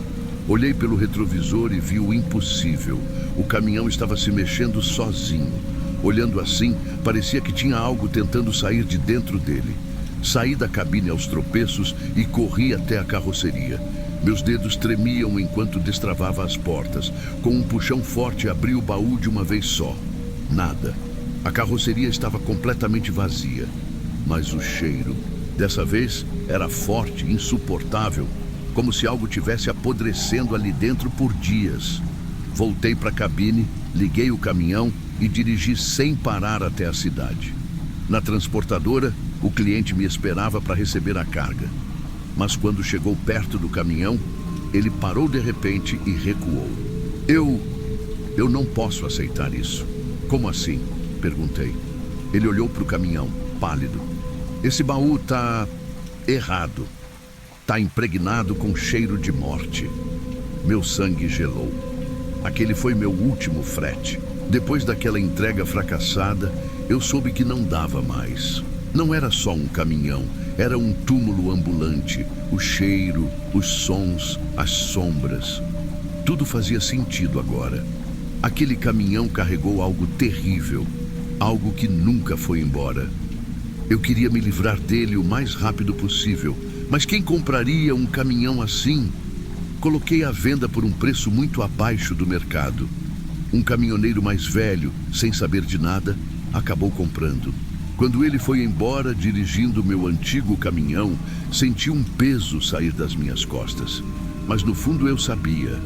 [SPEAKER 1] Olhei pelo retrovisor e vi o impossível. O caminhão estava se mexendo sozinho. Olhando assim, parecia que tinha algo tentando sair de dentro dele. Saí da cabine aos tropeços e corri até a carroceria. Meus dedos tremiam enquanto destravava as portas. Com um puxão forte, abri o baú de uma vez só. Nada. A carroceria estava completamente vazia. Mas o cheiro, dessa vez, era forte, insuportável, como se algo tivesse apodrecendo ali dentro por dias. Voltei para a cabine, liguei o caminhão e dirigi sem parar até a cidade. Na transportadora, o cliente me esperava para receber a carga. Mas quando chegou perto do caminhão, ele parou de repente e recuou. Eu não posso aceitar isso. Como assim? Perguntei. Ele olhou para o caminhão, pálido. Esse baú tá errado. Tá impregnado com cheiro de morte. Meu sangue gelou. Aquele foi meu último frete. Depois daquela entrega fracassada, eu soube que não dava mais. Não era só um caminhão, era um túmulo ambulante. O cheiro, os sons, as sombras. Tudo fazia sentido agora. Aquele caminhão carregou algo terrível, algo que nunca foi embora. Eu queria me livrar dele o mais rápido possível, mas quem compraria um caminhão assim? Coloquei à venda por um preço muito abaixo do mercado. Um caminhoneiro mais velho, sem saber de nada, acabou comprando. Quando ele foi embora dirigindo meu antigo caminhão, senti um peso sair das minhas costas. Mas no fundo eu sabia.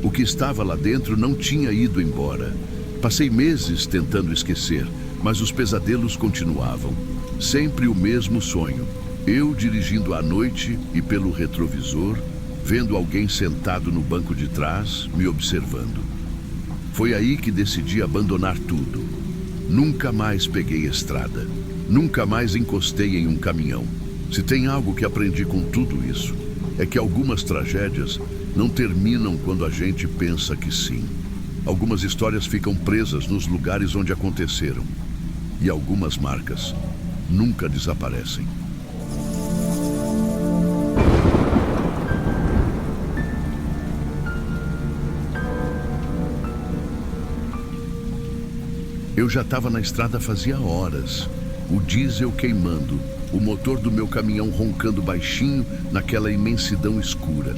[SPEAKER 1] O que estava lá dentro não tinha ido embora. Passei meses tentando esquecer, mas os pesadelos continuavam. Sempre o mesmo sonho. Eu dirigindo à noite e pelo retrovisor, vendo alguém sentado no banco de trás, me observando. Foi aí que decidi abandonar tudo. Nunca mais peguei estrada. Nunca mais encostei em um caminhão. Se tem algo que aprendi com tudo isso, é que algumas tragédias não terminam quando a gente pensa que sim. Algumas histórias ficam presas nos lugares onde aconteceram. E algumas marcas nunca desaparecem. Eu já estava na estrada fazia horas. O diesel queimando, o motor do meu caminhão roncando baixinho naquela imensidão escura.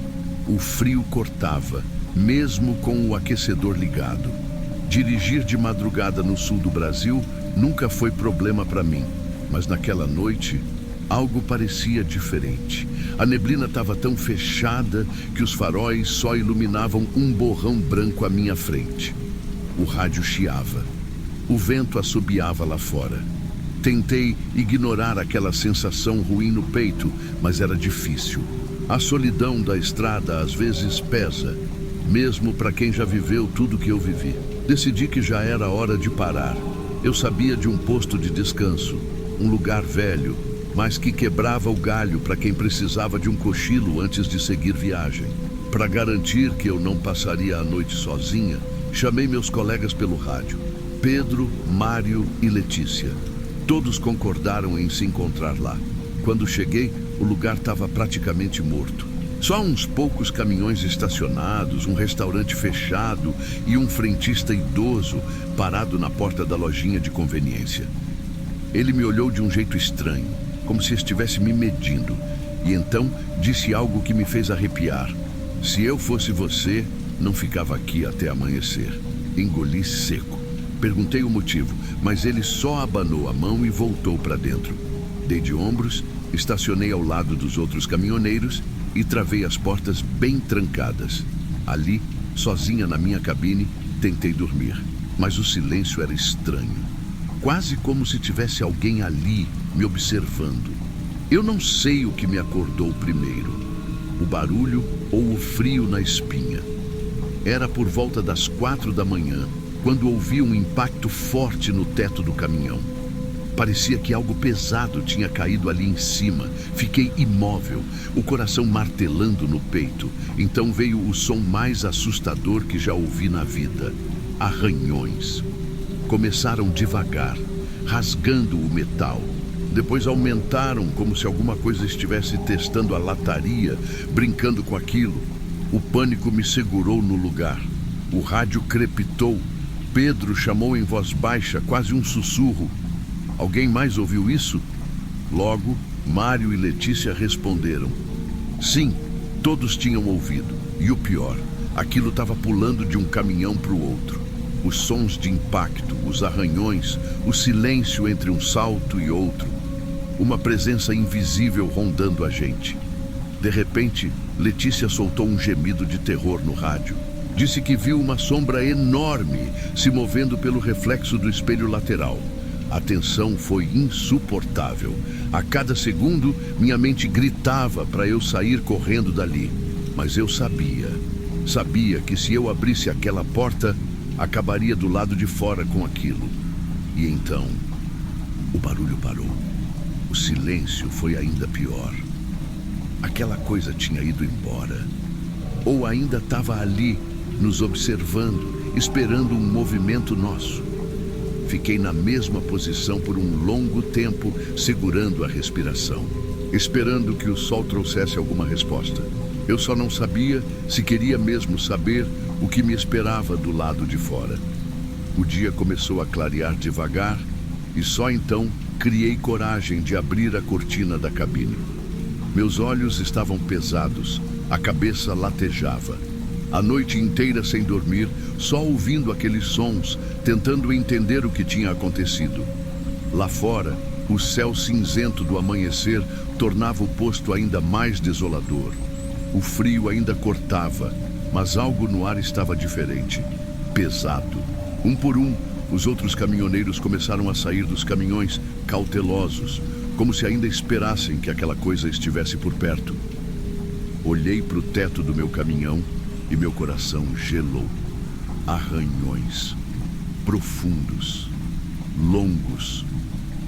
[SPEAKER 1] O frio cortava, mesmo com o aquecedor ligado. Dirigir de madrugada no sul do Brasil nunca foi problema para mim, mas naquela noite algo parecia diferente. A neblina estava tão fechada que os faróis só iluminavam um borrão branco à minha frente. O rádio chiava. O vento assobiava lá fora. Tentei ignorar aquela sensação ruim no peito, mas era difícil. A solidão da estrada às vezes pesa, mesmo para quem já viveu tudo que eu vivi. Decidi que já era hora de parar. Eu sabia de um posto de descanso, um lugar velho, mas que quebrava o galho para quem precisava de um cochilo antes de seguir viagem. Para garantir que eu não passaria a noite sozinha, chamei meus colegas pelo rádio. Pedro, Mário e Letícia. Todos concordaram em se encontrar lá. Quando cheguei, o lugar estava praticamente morto. Só uns poucos caminhões estacionados, um restaurante fechado e um frentista idoso parado na porta da lojinha de conveniência. Ele me olhou de um jeito estranho. como se estivesse me medindo. E então disse algo que me fez arrepiar. Se eu fosse você, não ficava aqui até amanhecer. Engoli seco. Perguntei o motivo, mas ele só abanou a mão e voltou para dentro. Dei de ombros, estacionei ao lado dos outros caminhoneiros e travei as portas bem trancadas. Ali, sozinha na minha cabine, tentei dormir, mas o silêncio era estranho. Quase como se tivesse alguém ali me observando. Eu não sei o que me acordou primeiro, o barulho ou o frio na espinha. Era por volta das 4 da manhã, quando ouvi um impacto forte no teto do caminhão. Parecia que algo pesado tinha caído ali em cima. Fiquei imóvel, o coração martelando no peito. Então veio o som mais assustador que já ouvi na vida. Arranhões. Começaram devagar, rasgando o metal. Depois aumentaram como se alguma coisa estivesse testando a lataria, brincando com aquilo. O pânico me segurou no lugar. O rádio crepitou. Pedro chamou em voz baixa, quase um sussurro. Alguém mais ouviu isso? Logo, Mário e Letícia responderam. Sim, todos tinham ouvido. E o pior, aquilo estava pulando de um caminhão para o outro. Os sons de impacto, os arranhões, o silêncio entre um salto e outro. Uma presença invisível rondando a gente. De repente, Letícia soltou um gemido de terror no rádio. Disse que viu uma sombra enorme se movendo pelo reflexo do espelho lateral. A tensão foi insuportável. A cada segundo, minha mente gritava para eu sair correndo dali. Mas eu sabia que se eu abrisse aquela porta, acabaria do lado de fora com aquilo. E então, o barulho parou. O silêncio foi ainda pior. Aquela coisa tinha ido embora. Ou ainda estava ali, nos observando, esperando um movimento nosso. Fiquei na mesma posição por um longo tempo, segurando a respiração, esperando que o sol trouxesse alguma resposta. Eu só não sabia se queria mesmo saber o que me esperava do lado de fora. O dia começou a clarear devagar e só então criei coragem de abrir a cortina da cabine. Meus olhos estavam pesados, a cabeça latejava. A noite inteira sem dormir, só ouvindo aqueles sons, tentando entender o que tinha acontecido. Lá fora, o céu cinzento do amanhecer tornava o posto ainda mais desolador. O frio ainda cortava, mas algo no ar estava diferente, pesado. Um por um, os outros caminhoneiros começaram a sair dos caminhões, cautelosos, como se ainda esperassem que aquela coisa estivesse por perto. Olhei para o teto do meu caminhão e meu coração gelou. Arranhões, profundos, longos,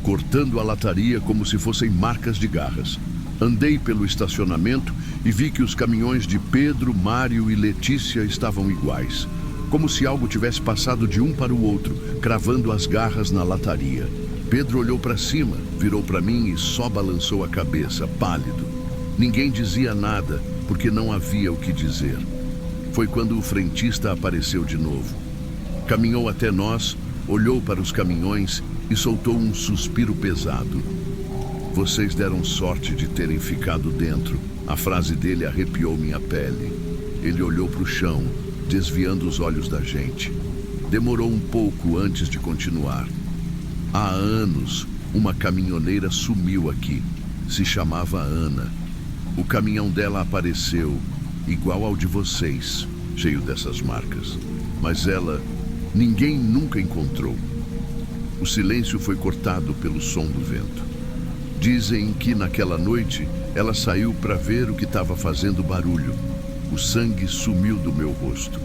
[SPEAKER 1] cortando a lataria como se fossem marcas de garras. Andei pelo estacionamento e vi que os caminhões de Pedro, Mário e Letícia estavam iguais, como se algo tivesse passado de um para o outro, cravando as garras na lataria. Pedro olhou para cima, virou para mim e só balançou a cabeça, pálido. Ninguém dizia nada, porque não havia o que dizer. Foi quando o frentista apareceu de novo. Caminhou até nós, olhou para os caminhões e soltou um suspiro pesado. Vocês deram sorte de terem ficado dentro. A frase dele arrepiou minha pele. Ele olhou para o chão, desviando os olhos da gente. Demorou um pouco antes de continuar. Há anos, uma caminhoneira sumiu aqui. Se chamava Ana. O caminhão dela apareceu, igual ao de vocês, cheio dessas marcas. Mas ela, ninguém nunca encontrou. O silêncio foi cortado pelo som do vento. Dizem que naquela noite ela saiu para ver o que estava fazendo barulho. O sangue sumiu do meu rosto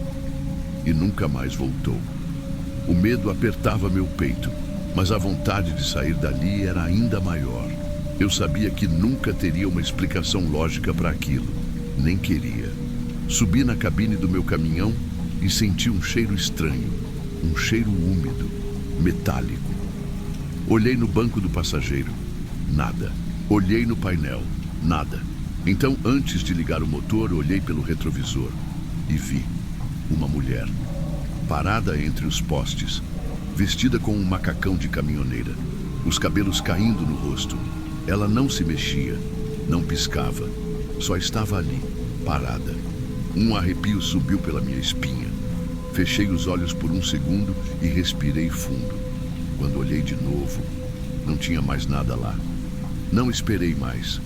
[SPEAKER 1] e nunca mais voltou. O medo apertava meu peito, mas a vontade de sair dali era ainda maior. Eu sabia que nunca teria uma explicação lógica para aquilo. Nem queria. Subi na cabine do meu caminhão e senti um cheiro estranho. Um cheiro úmido, metálico. Olhei no banco do passageiro. Nada. Olhei no painel. Nada. Então, antes de ligar o motor, olhei pelo retrovisor e vi uma mulher, parada entre os postes, vestida com um macacão de caminhoneira, os cabelos caindo no rosto. Ela não se mexia, não piscava, só estava ali, parada. Um arrepio subiu pela minha espinha. Fechei os olhos por um segundo e respirei fundo. Quando olhei de novo, não tinha mais nada lá. Não esperei mais.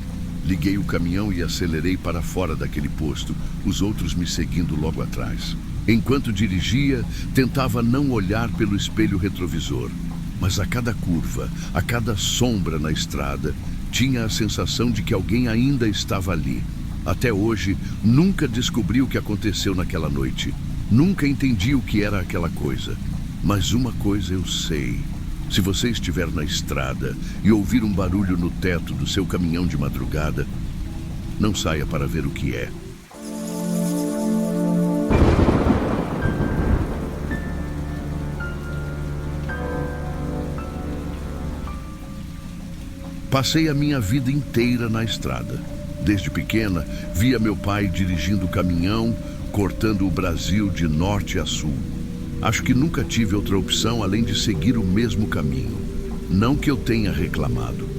[SPEAKER 1] Liguei o caminhão e acelerei para fora daquele posto, os outros me seguindo logo atrás. Enquanto dirigia, tentava não olhar pelo espelho retrovisor, mas a cada curva, a cada sombra na estrada, tinha a sensação de que alguém ainda estava ali. Até hoje, nunca descobri o que aconteceu naquela noite. Nunca entendi o que era aquela coisa. Mas uma coisa eu sei. Se você estiver na estrada e ouvir um barulho no teto do seu caminhão de madrugada, não saia para ver o que é. Passei a minha vida inteira na estrada. Desde pequena, via meu pai dirigindo o caminhão, cortando o Brasil de norte a sul. Acho que nunca tive outra opção além de seguir o mesmo caminho. Não que eu tenha reclamado.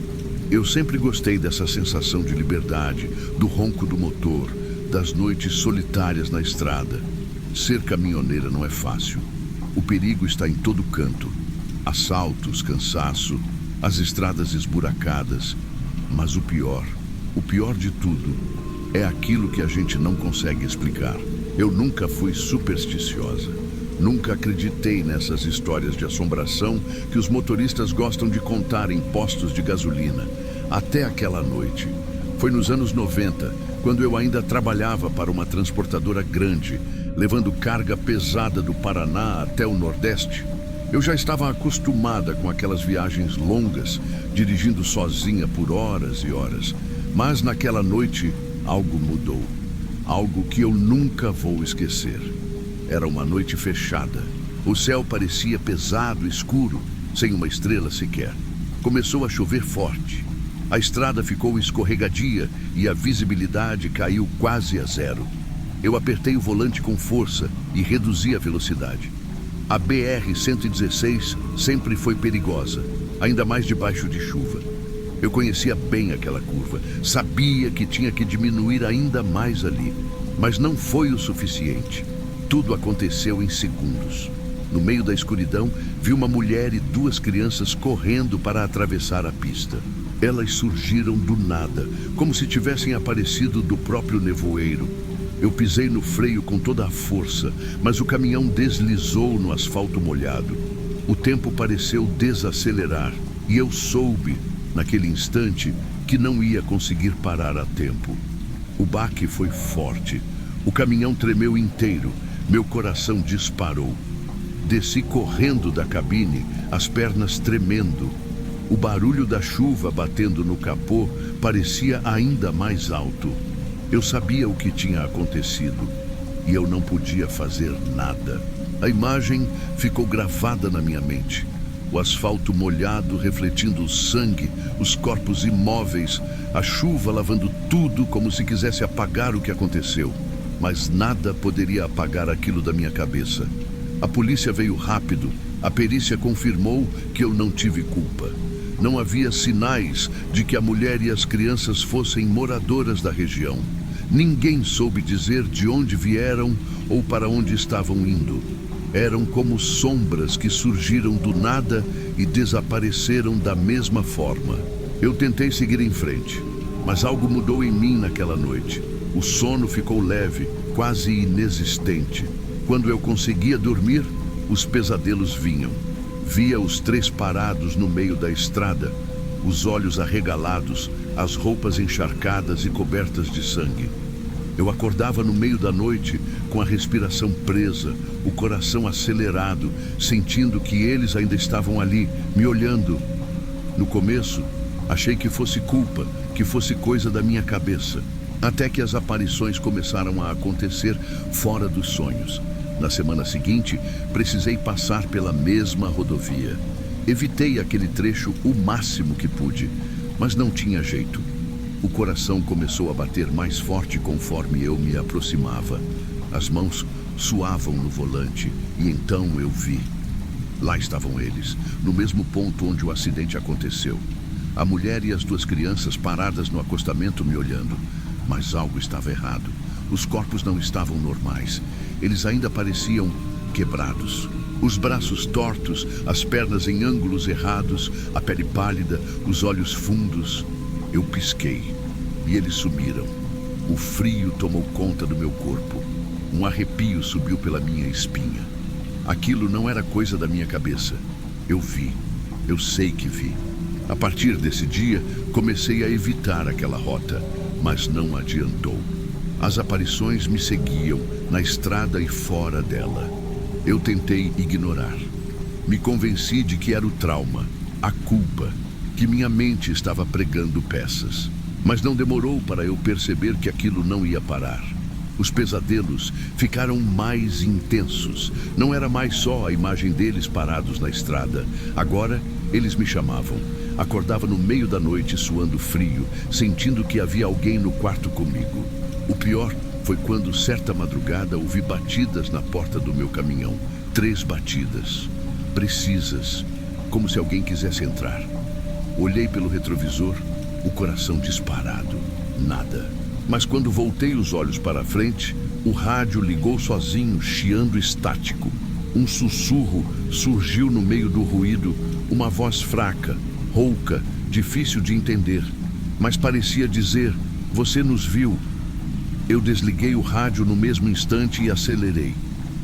[SPEAKER 1] Eu sempre gostei dessa sensação de liberdade, do ronco do motor, das noites solitárias na estrada. Ser caminhoneira não é fácil. O perigo está em todo canto. Assaltos, cansaço, as estradas esburacadas. Mas o pior de tudo, é aquilo que a gente não consegue explicar. Eu nunca fui supersticiosa. Nunca acreditei nessas histórias de assombração que os motoristas gostam de contar em postos de gasolina. Até aquela noite. Foi nos anos 90, quando eu ainda trabalhava para uma transportadora grande, levando carga pesada do Paraná até o Nordeste. Eu já estava acostumada com aquelas viagens longas, dirigindo sozinha por horas e horas. Mas naquela noite, algo mudou. Algo que eu nunca vou esquecer. Era uma noite fechada. O céu parecia pesado, escuro, sem uma estrela sequer. Começou a chover forte. A estrada ficou escorregadia e a visibilidade caiu quase a zero. Eu apertei o volante com força e reduzi a velocidade. A BR-116 sempre foi perigosa, ainda mais debaixo de chuva. Eu conhecia bem aquela curva, sabia que tinha que diminuir ainda mais ali, mas não foi o suficiente. Tudo aconteceu em segundos. No meio da escuridão, vi uma mulher e duas crianças correndo para atravessar a pista. Elas surgiram do nada, como se tivessem aparecido do próprio nevoeiro. Eu pisei no freio com toda a força, mas o caminhão deslizou no asfalto molhado. O tempo pareceu desacelerar e eu soube, naquele instante, que não ia conseguir parar a tempo. O baque foi forte. O caminhão tremeu inteiro. Meu coração disparou. Desci correndo da cabine, as pernas tremendo. O barulho da chuva batendo no capô parecia ainda mais alto. Eu sabia o que tinha acontecido e eu não podia fazer nada. A imagem ficou gravada na minha mente. O asfalto molhado refletindo o sangue, os corpos imóveis, a chuva lavando tudo como se quisesse apagar o que aconteceu. Mas nada poderia apagar aquilo da minha cabeça. A polícia veio rápido. A perícia confirmou que eu não tive culpa. Não havia sinais de que a mulher e as crianças fossem moradoras da região. Ninguém soube dizer de onde vieram ou para onde estavam indo. Eram como sombras que surgiram do nada e desapareceram da mesma forma. Eu tentei seguir em frente, mas algo mudou em mim naquela noite. O sono ficou leve, quase inexistente. Quando eu conseguia dormir, os pesadelos vinham. Via os três parados no meio da estrada, os olhos arregalados, as roupas encharcadas e cobertas de sangue. Eu acordava no meio da noite com a respiração presa, o coração acelerado, sentindo que eles ainda estavam ali, me olhando. No começo, achei que fosse culpa, que fosse coisa da minha cabeça, até que as aparições começaram a acontecer fora dos sonhos. Na semana seguinte, precisei passar pela mesma rodovia. Evitei aquele trecho o máximo que pude, mas não tinha jeito. O coração começou a bater mais forte conforme eu me aproximava. As mãos suavam no volante e então eu vi. Lá estavam eles, no mesmo ponto onde o acidente aconteceu. A mulher e as duas crianças paradas no acostamento me olhando. Mas algo estava errado. Os corpos não estavam normais. Eles ainda pareciam quebrados. Os braços tortos, as pernas em ângulos errados, a pele pálida, os olhos fundos. Eu pisquei e eles sumiram. O frio tomou conta do meu corpo. Um arrepio subiu pela minha espinha. Aquilo não era coisa da minha cabeça. Eu vi. Eu sei que vi. A partir desse dia, comecei a evitar aquela rota, mas não adiantou. As aparições me seguiam na estrada e fora dela. Eu tentei ignorar. Me convenci de que era o trauma, a culpa, que minha mente estava pregando peças. Mas não demorou para eu perceber que aquilo não ia parar. Os pesadelos ficaram mais intensos. Não era mais só a imagem deles parados na estrada. Agora, eles me chamavam. Acordava no meio da noite suando frio, sentindo que havia alguém no quarto comigo. O pior foi quando, certa madrugada, ouvi batidas na porta do meu caminhão. 3 batidas, precisas, como se alguém quisesse entrar. Olhei pelo retrovisor, o coração disparado. Nada. Mas quando voltei os olhos para a frente, o rádio ligou sozinho, chiando estático. Um sussurro surgiu no meio do ruído, uma voz fraca, rouca, difícil de entender, mas parecia dizer: "Você nos viu." Eu desliguei o rádio no mesmo instante e acelerei.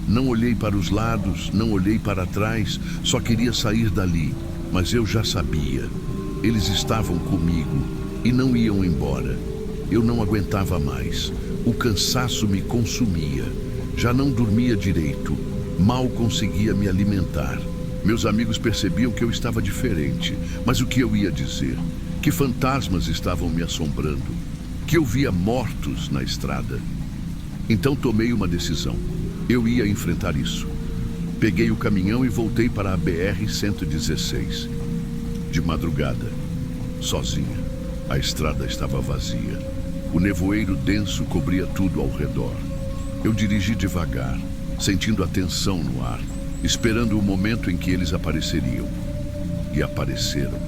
[SPEAKER 1] Não olhei para os lados, não olhei para trás, só queria sair dali, mas eu já sabia. Eles estavam comigo e não iam embora. Eu não aguentava mais. O cansaço me consumia. Já não dormia direito. Mal conseguia me alimentar. Meus amigos percebiam que eu estava diferente. Mas o que eu ia dizer? Que fantasmas estavam me assombrando. Que eu via mortos na estrada. Então tomei uma decisão. Eu ia enfrentar isso. Peguei o caminhão e voltei para a BR-116. De madrugada, sozinha. A estrada estava vazia. O nevoeiro denso cobria tudo ao redor. Eu dirigi devagar, sentindo a tensão no ar, esperando o momento em que eles apareceriam. E apareceram.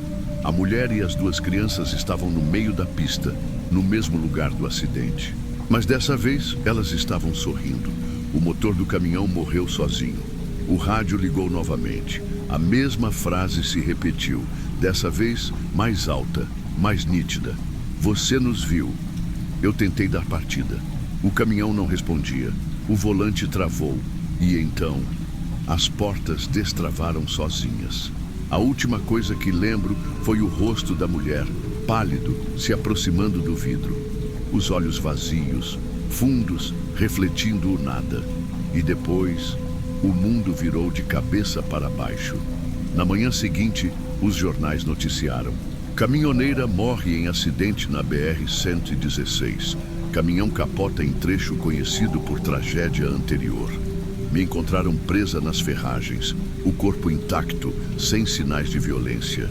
[SPEAKER 1] A mulher e as 2 crianças estavam no meio da pista, no mesmo lugar do acidente. Mas dessa vez, elas estavam sorrindo. O motor do caminhão morreu sozinho. O rádio ligou novamente. A mesma frase se repetiu, dessa vez mais alta, mais nítida. "Você nos viu." Eu tentei dar partida. O caminhão não respondia. O volante travou. E então, as portas destravaram sozinhas. A última coisa que lembro foi o rosto da mulher, pálido, se aproximando do vidro. Os olhos vazios, fundos, refletindo o nada. E depois, o mundo virou de cabeça para baixo. Na manhã seguinte, os jornais noticiaram: caminhoneira morre em acidente na BR-116. Caminhão capota em trecho conhecido por tragédia anterior. Me encontraram presa nas ferragens, o corpo intacto, sem sinais de violência,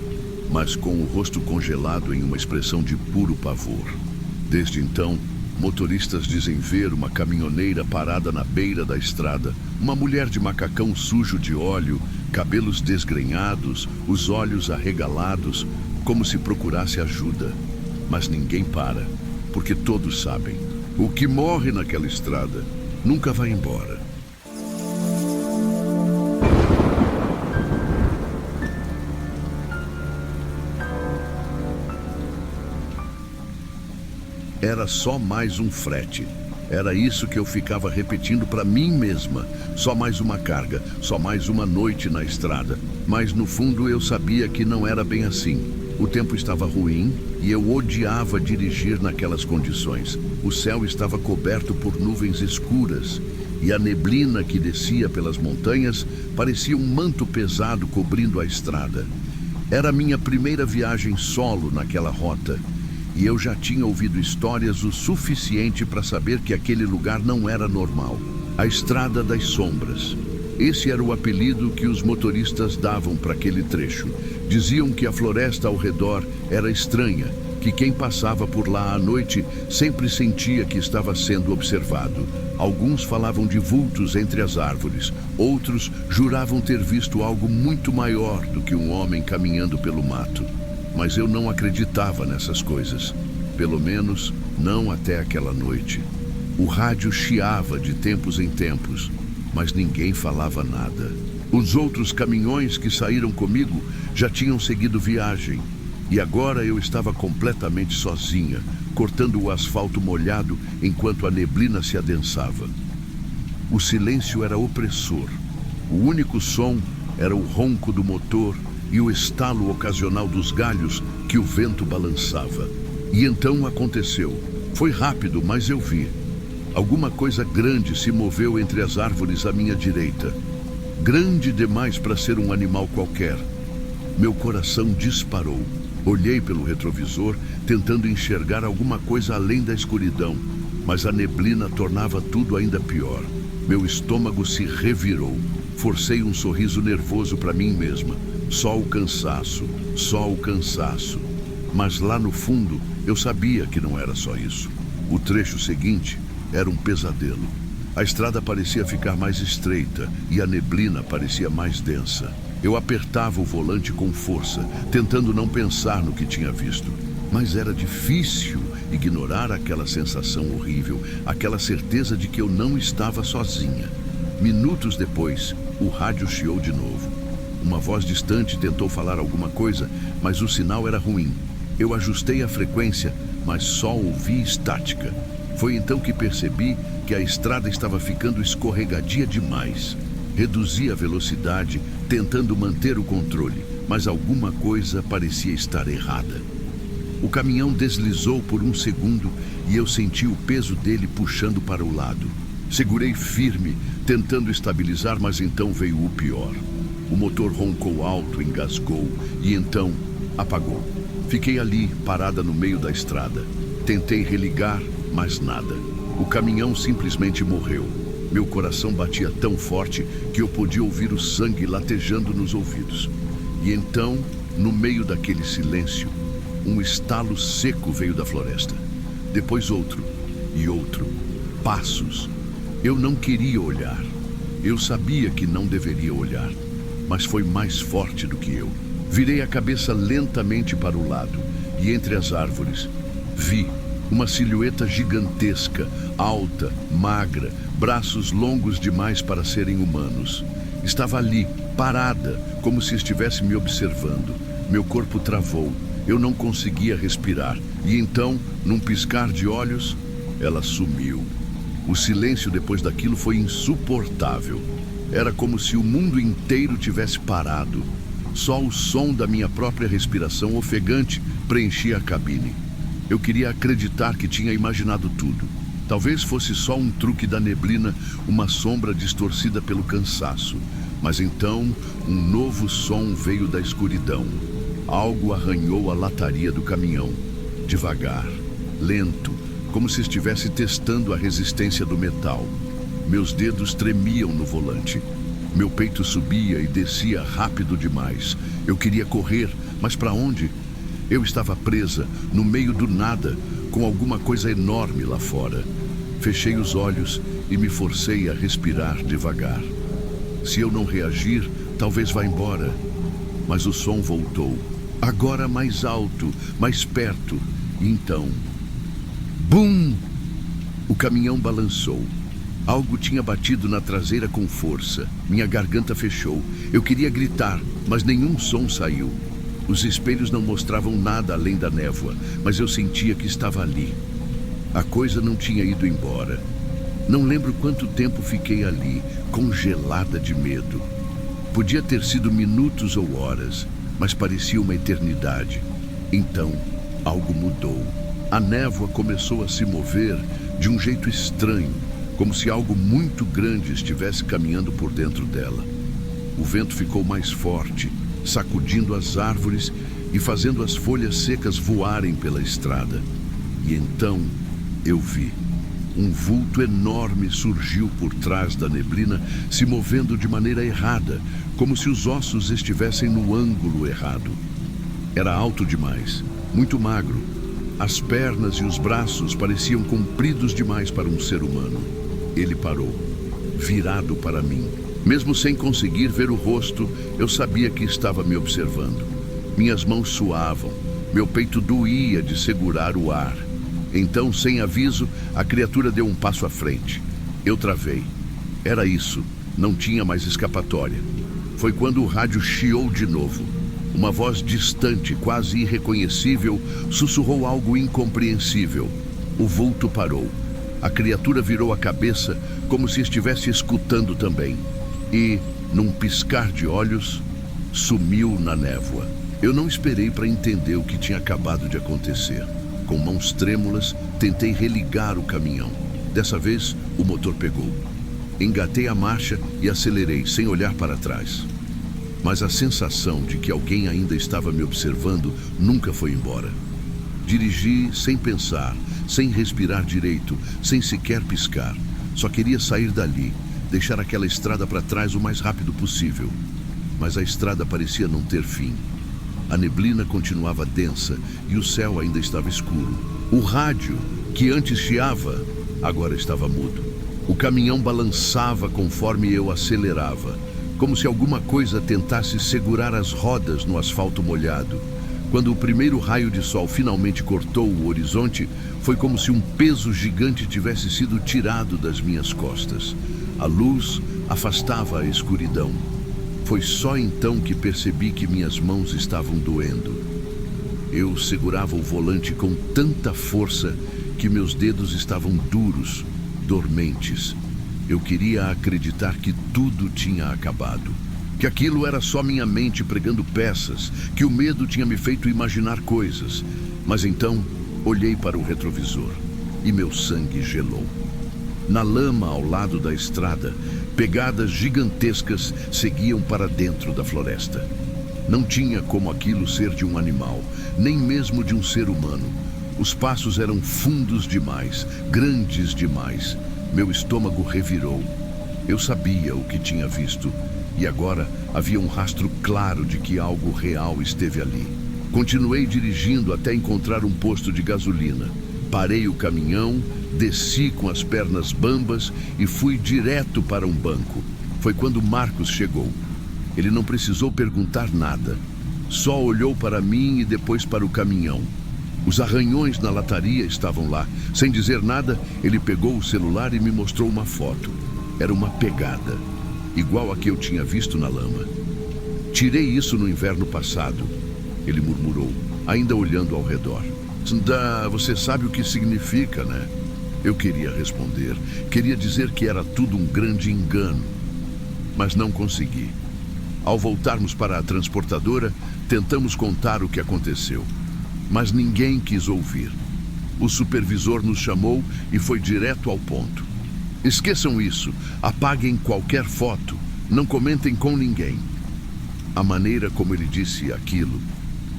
[SPEAKER 1] mas com o rosto congelado em uma expressão de puro pavor. Desde então, motoristas dizem ver uma caminhoneira parada na beira da estrada, uma mulher de macacão sujo de óleo, cabelos desgrenhados, os olhos arregalados, como se procurasse ajuda. Mas ninguém para, porque todos sabem, o que morre naquela estrada nunca vai embora. Era só mais um frete. Era isso que eu ficava repetindo para mim mesma. Só mais uma carga, só mais uma noite na estrada. Mas no fundo eu sabia que não era bem assim. O tempo estava ruim e eu odiava dirigir naquelas condições. O céu estava coberto por nuvens escuras e a neblina que descia pelas montanhas parecia um manto pesado cobrindo a estrada. Era a minha primeira viagem solo naquela rota. E eu já tinha ouvido histórias o suficiente para saber que aquele lugar não era normal. A Estrada das Sombras. Esse era o apelido que os motoristas davam para aquele trecho. Diziam que a floresta ao redor era estranha, que quem passava por lá à noite sempre sentia que estava sendo observado. Alguns falavam de vultos entre as árvores, outros juravam ter visto algo muito maior do que um homem caminhando pelo mato. mas eu não acreditava nessas coisas. Pelo menos, não até aquela noite. O rádio chiava de tempos em tempos, mas ninguém falava nada. Os outros caminhões que saíram comigo já tinham seguido viagem, e agora eu estava completamente sozinha, cortando o asfalto molhado enquanto a neblina se adensava. O silêncio era opressor. O único som era o ronco do motor e o estalo ocasional dos galhos que o vento balançava. E então aconteceu. Foi rápido, mas eu vi. Alguma coisa grande se moveu entre as árvores à minha direita. Grande demais para ser um animal qualquer. Meu coração disparou. Olhei pelo retrovisor, tentando enxergar alguma coisa além da escuridão, mas a neblina tornava tudo ainda pior. Meu estômago se revirou. Forcei um sorriso nervoso para mim mesma. Só o cansaço, só o cansaço. Mas lá no fundo, eu sabia que não era só isso. O trecho seguinte era um pesadelo. A estrada parecia ficar mais estreita e a neblina parecia mais densa. Eu apertava o volante com força, tentando não pensar no que tinha visto. Mas era difícil ignorar aquela sensação horrível, aquela certeza de que eu não estava sozinha. Minutos depois, o rádio chiou de novo. Uma voz distante tentou falar alguma coisa, mas o sinal era ruim. Eu ajustei a frequência, mas só ouvi estática. Foi então que percebi que a estrada estava ficando escorregadia demais. Reduzi a velocidade, tentando manter o controle, mas alguma coisa parecia estar errada. O caminhão deslizou por um segundo e eu senti o peso dele puxando para o lado. Segurei firme, tentando estabilizar, mas então veio o pior. O motor roncou alto, engasgou e então apagou. Fiquei ali, parada no meio da estrada. Tentei religar, mas nada. O caminhão simplesmente morreu. Meu coração batia tão forte que eu podia ouvir o sangue latejando nos ouvidos. E então, no meio daquele silêncio, um estalo seco veio da floresta. Depois outro e outro. Passos. Eu não queria olhar. Eu sabia que não deveria olhar, mas foi mais forte do que eu. Virei a cabeça lentamente para o lado e entre as árvores vi uma silhueta gigantesca, alta, magra, braços longos demais para serem humanos. Estava ali, parada, como se estivesse me observando. Meu corpo travou. Eu não conseguia respirar. E então, num piscar de olhos, ela sumiu. O silêncio depois daquilo foi insuportável. Era como se o mundo inteiro tivesse parado. Só o som da minha própria respiração ofegante preenchia a cabine. Eu queria acreditar que tinha imaginado tudo. Talvez fosse só um truque da neblina, uma sombra distorcida pelo cansaço. Mas então, um novo som veio da escuridão. Algo arranhou a lataria do caminhão. Devagar, lento, como se estivesse testando a resistência do metal. Meus dedos tremiam no volante. Meu peito subia e descia rápido demais. Eu queria correr, mas para onde? Eu estava presa, no meio do nada, com alguma coisa enorme lá fora. Fechei os olhos e me forcei a respirar devagar. Se eu não reagir, talvez vá embora. Mas o som voltou. Agora mais alto, mais perto. E então... Bum! O caminhão balançou. Algo tinha batido na traseira com força. Minha garganta fechou. Eu queria gritar, mas nenhum som saiu. Os espelhos não mostravam nada além da névoa, mas eu sentia que estava ali. A coisa não tinha ido embora. Não lembro quanto tempo fiquei ali, congelada de medo. Podia ter sido minutos ou horas, mas parecia uma eternidade. Então, algo mudou. A névoa começou a se mover de um jeito estranho, como se algo muito grande estivesse caminhando por dentro dela. O vento ficou mais forte, sacudindo as árvores e fazendo as folhas secas voarem pela estrada. E então eu vi. Um vulto enorme surgiu por trás da neblina, se movendo de maneira errada, como se os ossos estivessem no ângulo errado. Era alto demais, muito magro. As pernas e os braços pareciam compridos demais para um ser humano. Ele parou, virado para mim. Mesmo sem conseguir ver o rosto, eu sabia que estava me observando. Minhas mãos suavam, meu peito doía de segurar o ar. Então, sem aviso, a criatura deu um passo à frente. Eu travei. Era isso, não tinha mais escapatória. Foi quando o rádio chiou de novo. Uma voz distante, quase irreconhecível, sussurrou algo incompreensível. O vulto parou. A criatura virou a cabeça, como se estivesse escutando também. E, num piscar de olhos, sumiu na névoa. Eu não esperei para entender o que tinha acabado de acontecer. Com mãos trêmulas, tentei religar o caminhão. Dessa vez, o motor pegou. Engatei a marcha e acelerei, sem olhar para trás. Mas a sensação de que alguém ainda estava me observando nunca foi embora. Dirigi sem pensar, sem respirar direito, sem sequer piscar. Só queria sair dali, deixar aquela estrada para trás o mais rápido possível. Mas a estrada parecia não ter fim. A neblina continuava densa e o céu ainda estava escuro. O rádio, que antes chiava, agora estava mudo. O caminhão balançava conforme eu acelerava, como se alguma coisa tentasse segurar as rodas no asfalto molhado. Quando o primeiro raio de sol finalmente cortou o horizonte, foi como se um peso gigante tivesse sido tirado das minhas costas. A luz afastava a escuridão. Foi só então que percebi que minhas mãos estavam doendo. Eu segurava o volante com tanta força que meus dedos estavam duros, dormentes. Eu queria acreditar que tudo tinha acabado. Que aquilo era só minha mente pregando peças, que o medo tinha me feito imaginar coisas. Mas então, olhei para o retrovisor e meu sangue gelou. Na lama ao lado da estrada, pegadas gigantescas seguiam para dentro da floresta. Não tinha como aquilo ser de um animal, nem mesmo de um ser humano. Os passos eram fundos demais, grandes demais. Meu estômago revirou. Eu sabia o que tinha visto, e agora havia um rastro claro de que algo real esteve ali. Continuei dirigindo até encontrar um posto de gasolina. Parei o caminhão, desci com as pernas bambas e fui direto para um banco. Foi quando Marcos chegou. Ele não precisou perguntar nada. Só olhou para mim e depois para o caminhão. Os arranhões na lataria estavam lá. Sem dizer nada, ele pegou o celular e me mostrou uma foto. Era uma pegada, igual a que eu tinha visto na lama. Tirei isso no inverno passado, ele murmurou, ainda olhando ao redor. Você sabe o que significa, né? Eu queria responder. Queria dizer que era tudo um grande engano. Mas não consegui. Ao voltarmos para a transportadora, tentamos contar o que aconteceu. Mas ninguém quis ouvir. O supervisor nos chamou e foi direto ao ponto. Esqueçam isso. Apaguem qualquer foto. Não comentem com ninguém. A maneira como ele disse aquilo,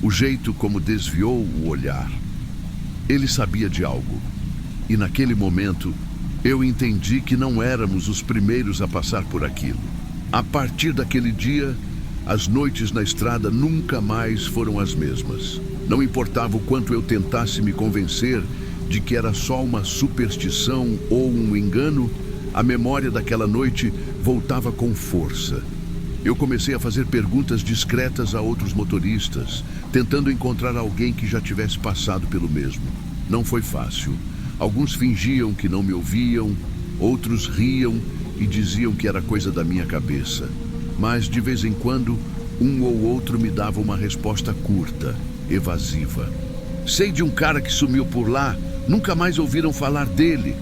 [SPEAKER 1] o jeito como desviou o olhar. Ele sabia de algo. E naquele momento, eu entendi que não éramos os primeiros a passar por aquilo. A partir daquele dia, as noites na estrada nunca mais foram as mesmas. Não importava o quanto eu tentasse me convencer de que era só uma superstição ou um engano, a memória daquela noite voltava com força. Eu comecei a fazer perguntas discretas a outros motoristas, tentando encontrar alguém que já tivesse passado pelo mesmo. Não foi fácil. Alguns fingiam que não me ouviam, outros riam e diziam que era coisa da minha cabeça. Mas, de vez em quando, um ou outro me dava uma resposta curta, evasiva. Sei de um cara que sumiu por lá, nunca mais ouviram falar dele.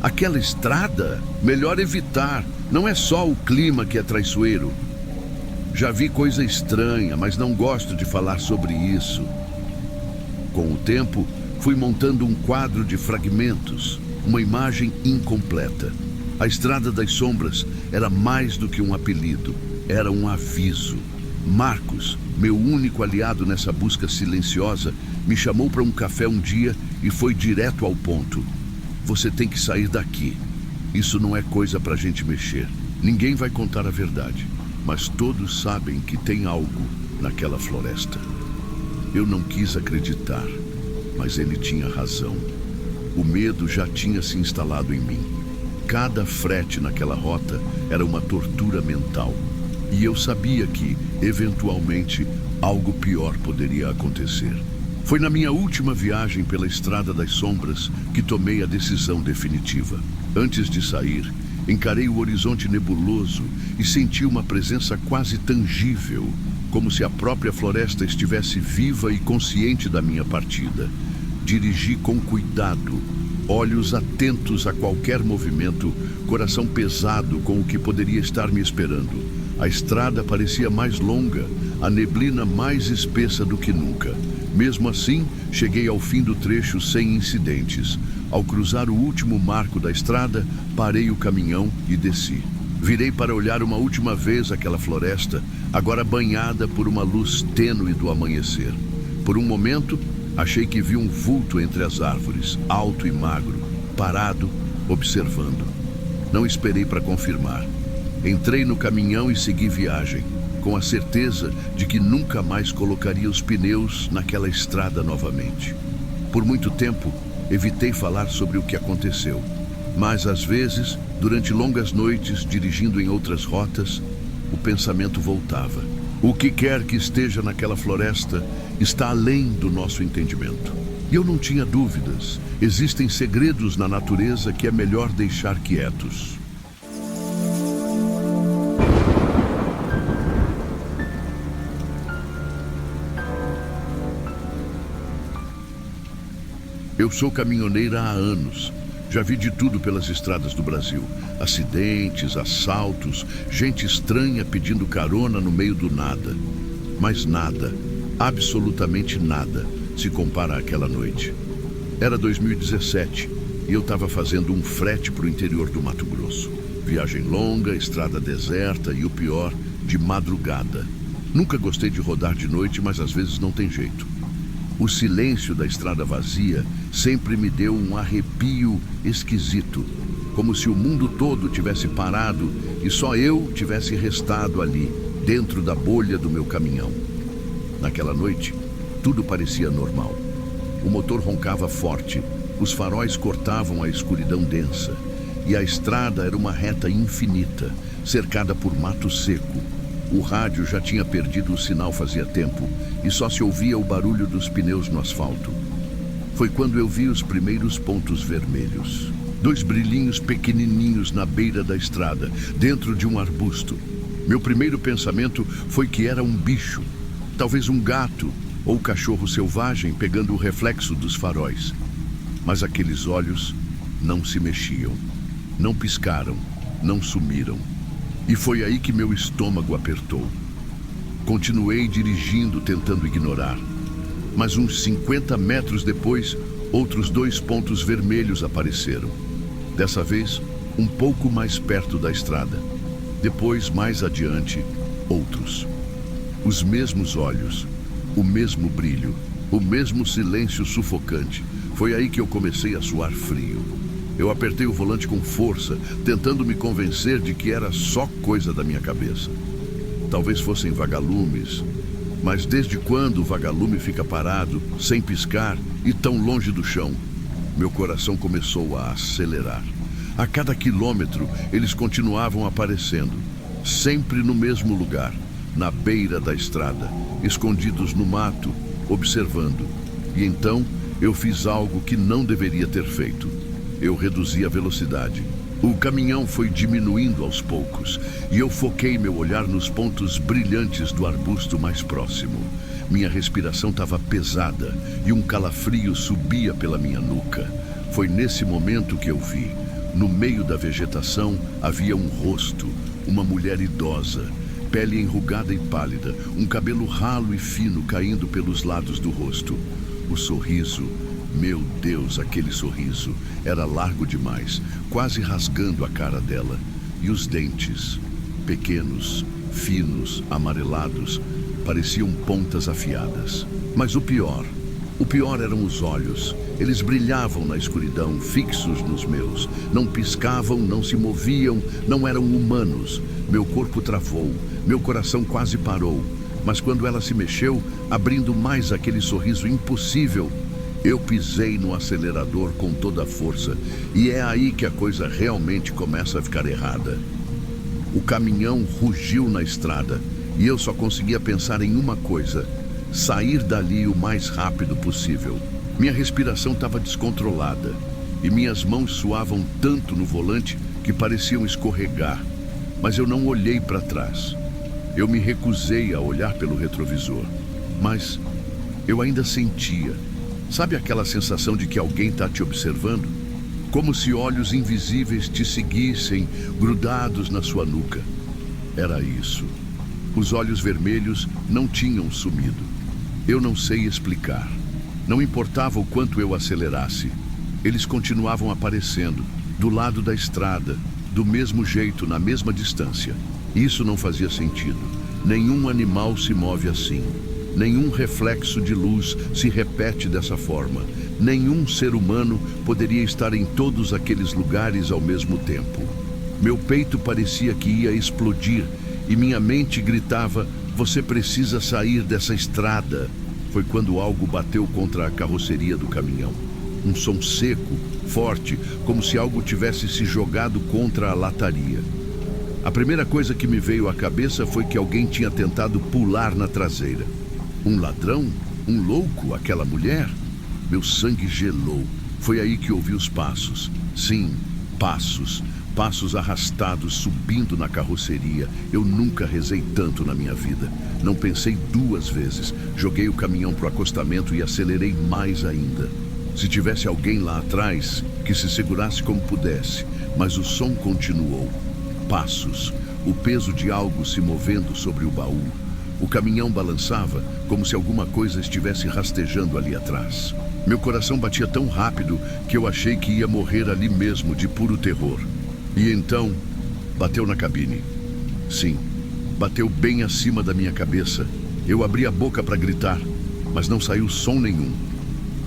[SPEAKER 1] Aquela estrada, melhor evitar. Não é só o clima que é traiçoeiro. Já vi coisa estranha, mas não gosto de falar sobre isso. Com o tempo, fui montando um quadro de fragmentos, uma imagem incompleta. A Estrada das Sombras era mais do que um apelido, era um aviso. Marcos, meu único aliado nessa busca silenciosa, me chamou para um café um dia e foi direto ao ponto. Você tem que sair daqui. Isso não é coisa pra gente mexer. Ninguém vai contar a verdade, mas todos sabem que tem algo naquela floresta. Eu não quis acreditar, mas ele tinha razão. O medo já tinha se instalado em mim. Cada frete naquela rota era uma tortura mental. e eu sabia que, eventualmente, algo pior poderia acontecer. Foi na minha última viagem pela Estrada das Sombras que tomei a decisão definitiva. Antes de sair, encarei o horizonte nebuloso e senti uma presença quase tangível, como se a própria floresta estivesse viva e consciente da minha partida. Dirigi com cuidado, olhos atentos a qualquer movimento, coração pesado com o que poderia estar me esperando. A estrada parecia mais longa, a neblina mais espessa do que nunca. Mesmo assim, cheguei ao fim do trecho sem incidentes. Ao cruzar o último marco da estrada, parei o caminhão e desci. Virei para olhar uma última vez aquela floresta, agora banhada por uma luz tênue do amanhecer. Por um momento, achei que vi um vulto entre as árvores, alto e magro, parado, observando. Não esperei para confirmar. Entrei no caminhão e segui viagem, com a certeza de que nunca mais colocaria os pneus naquela estrada novamente. Por muito tempo, evitei falar sobre o que aconteceu, mas às vezes, durante longas noites, dirigindo em outras rotas, o pensamento voltava. O que quer que esteja naquela floresta está além do nosso entendimento. E eu não tinha dúvidas. Existem segredos na natureza que é melhor deixar quietos. Eu sou caminhoneira há anos. Já vi de tudo pelas estradas do Brasil. Acidentes, assaltos, gente estranha pedindo carona no meio do nada. Mas nada, absolutamente nada, se compara àquela noite. Era 2017 e eu estava fazendo um frete para o interior do Mato Grosso. Viagem longa, estrada deserta e o pior, de madrugada. Nunca gostei de rodar de noite, mas às vezes não tem jeito. O silêncio da estrada vazia sempre me deu um arrepio esquisito, como se o mundo todo tivesse parado e só eu tivesse restado ali, dentro da bolha do meu caminhão. Naquela noite, tudo parecia normal. O motor roncava forte, os faróis cortavam a escuridão densa, e a estrada era uma reta infinita, cercada por mato seco. O rádio já tinha perdido o sinal fazia tempo e só se ouvia o barulho dos pneus no asfalto. Foi quando eu vi os primeiros pontos vermelhos. 2 brilhinhos pequenininhos na beira da estrada, dentro de um arbusto. Meu primeiro pensamento foi que era um bicho, talvez um gato ou cachorro selvagem pegando o reflexo dos faróis. Mas aqueles olhos não se mexiam, não piscaram, não sumiram. E foi aí que meu estômago apertou. Continuei dirigindo, tentando ignorar. Mas uns 50 metros depois, outros 2 pontos vermelhos apareceram. Dessa vez, um pouco mais perto da estrada. Depois, mais adiante, outros. Os mesmos olhos, o mesmo brilho, o mesmo silêncio sufocante. Foi aí que eu comecei a suar frio. Eu apertei o volante com força, tentando me convencer de que era só coisa da minha cabeça. Talvez fossem vagalumes, mas desde quando o vagalume fica parado, sem piscar e tão longe do chão? Meu coração começou a acelerar. A cada quilômetro, eles continuavam aparecendo, sempre no mesmo lugar, na beira da estrada, escondidos no mato, observando. E então, eu fiz algo que não deveria ter feito. Eu reduzi a velocidade. O caminhão foi diminuindo aos poucos e eu foquei meu olhar nos pontos brilhantes do arbusto mais próximo. Minha respiração estava pesada e um calafrio subia pela minha nuca. Foi nesse momento que eu vi. No meio da vegetação havia um rosto, uma mulher idosa, pele enrugada e pálida, um cabelo ralo e fino caindo pelos lados do rosto. O sorriso, meu Deus, aquele sorriso, era largo demais, quase rasgando a cara dela. E os dentes, pequenos, finos, amarelados, pareciam pontas afiadas. Mas o pior eram os olhos. Eles brilhavam na escuridão, fixos nos meus. Não piscavam, não se moviam, não eram humanos. Meu corpo travou, meu coração quase parou. Mas quando ela se mexeu, abrindo mais aquele sorriso impossível, eu pisei no acelerador com toda a força. E é aí que a coisa realmente começa a ficar errada. O caminhão rugiu na estrada e eu só conseguia pensar em uma coisa: sair dali o mais rápido possível. Minha respiração estava descontrolada e minhas mãos suavam tanto no volante que pareciam escorregar. Mas eu não olhei para trás. Eu me recusei a olhar pelo retrovisor. Mas eu ainda sentia. Sabe aquela sensação de que alguém está te observando? Como se olhos invisíveis te seguissem, grudados na sua nuca. Era isso. Os olhos vermelhos não tinham sumido. Eu não sei explicar. Não importava o quanto eu acelerasse. Eles continuavam aparecendo, do lado da estrada, do mesmo jeito, na mesma distância. Isso não fazia sentido. Nenhum animal se move assim. Nenhum reflexo de luz se repete dessa forma. Nenhum ser humano poderia estar em todos aqueles lugares ao mesmo tempo. Meu peito parecia que ia explodir e minha mente gritava: "Você precisa sair dessa estrada." Foi quando algo bateu contra a carroceria do caminhão. Um som seco, forte, como se algo tivesse se jogado contra a lataria. A primeira coisa que me veio à cabeça foi que alguém tinha tentado pular na traseira. Um ladrão? Um louco? Aquela mulher? Meu sangue gelou. Foi aí que ouvi os passos. Sim, passos. Passos arrastados subindo na carroceria. Eu nunca rezei tanto na minha vida. Não pensei duas vezes. Joguei o caminhão pro acostamento e acelerei mais ainda. Se tivesse alguém lá atrás, que se segurasse como pudesse. Mas o som continuou. Passos. O peso de algo se movendo sobre o baú. O caminhão balançava como se alguma coisa estivesse rastejando ali atrás. Meu coração batia tão rápido que eu achei que ia morrer ali mesmo, de puro terror. E então, bateu na cabine. Sim, bateu bem acima da minha cabeça. Eu abri a boca para gritar, mas não saiu som nenhum.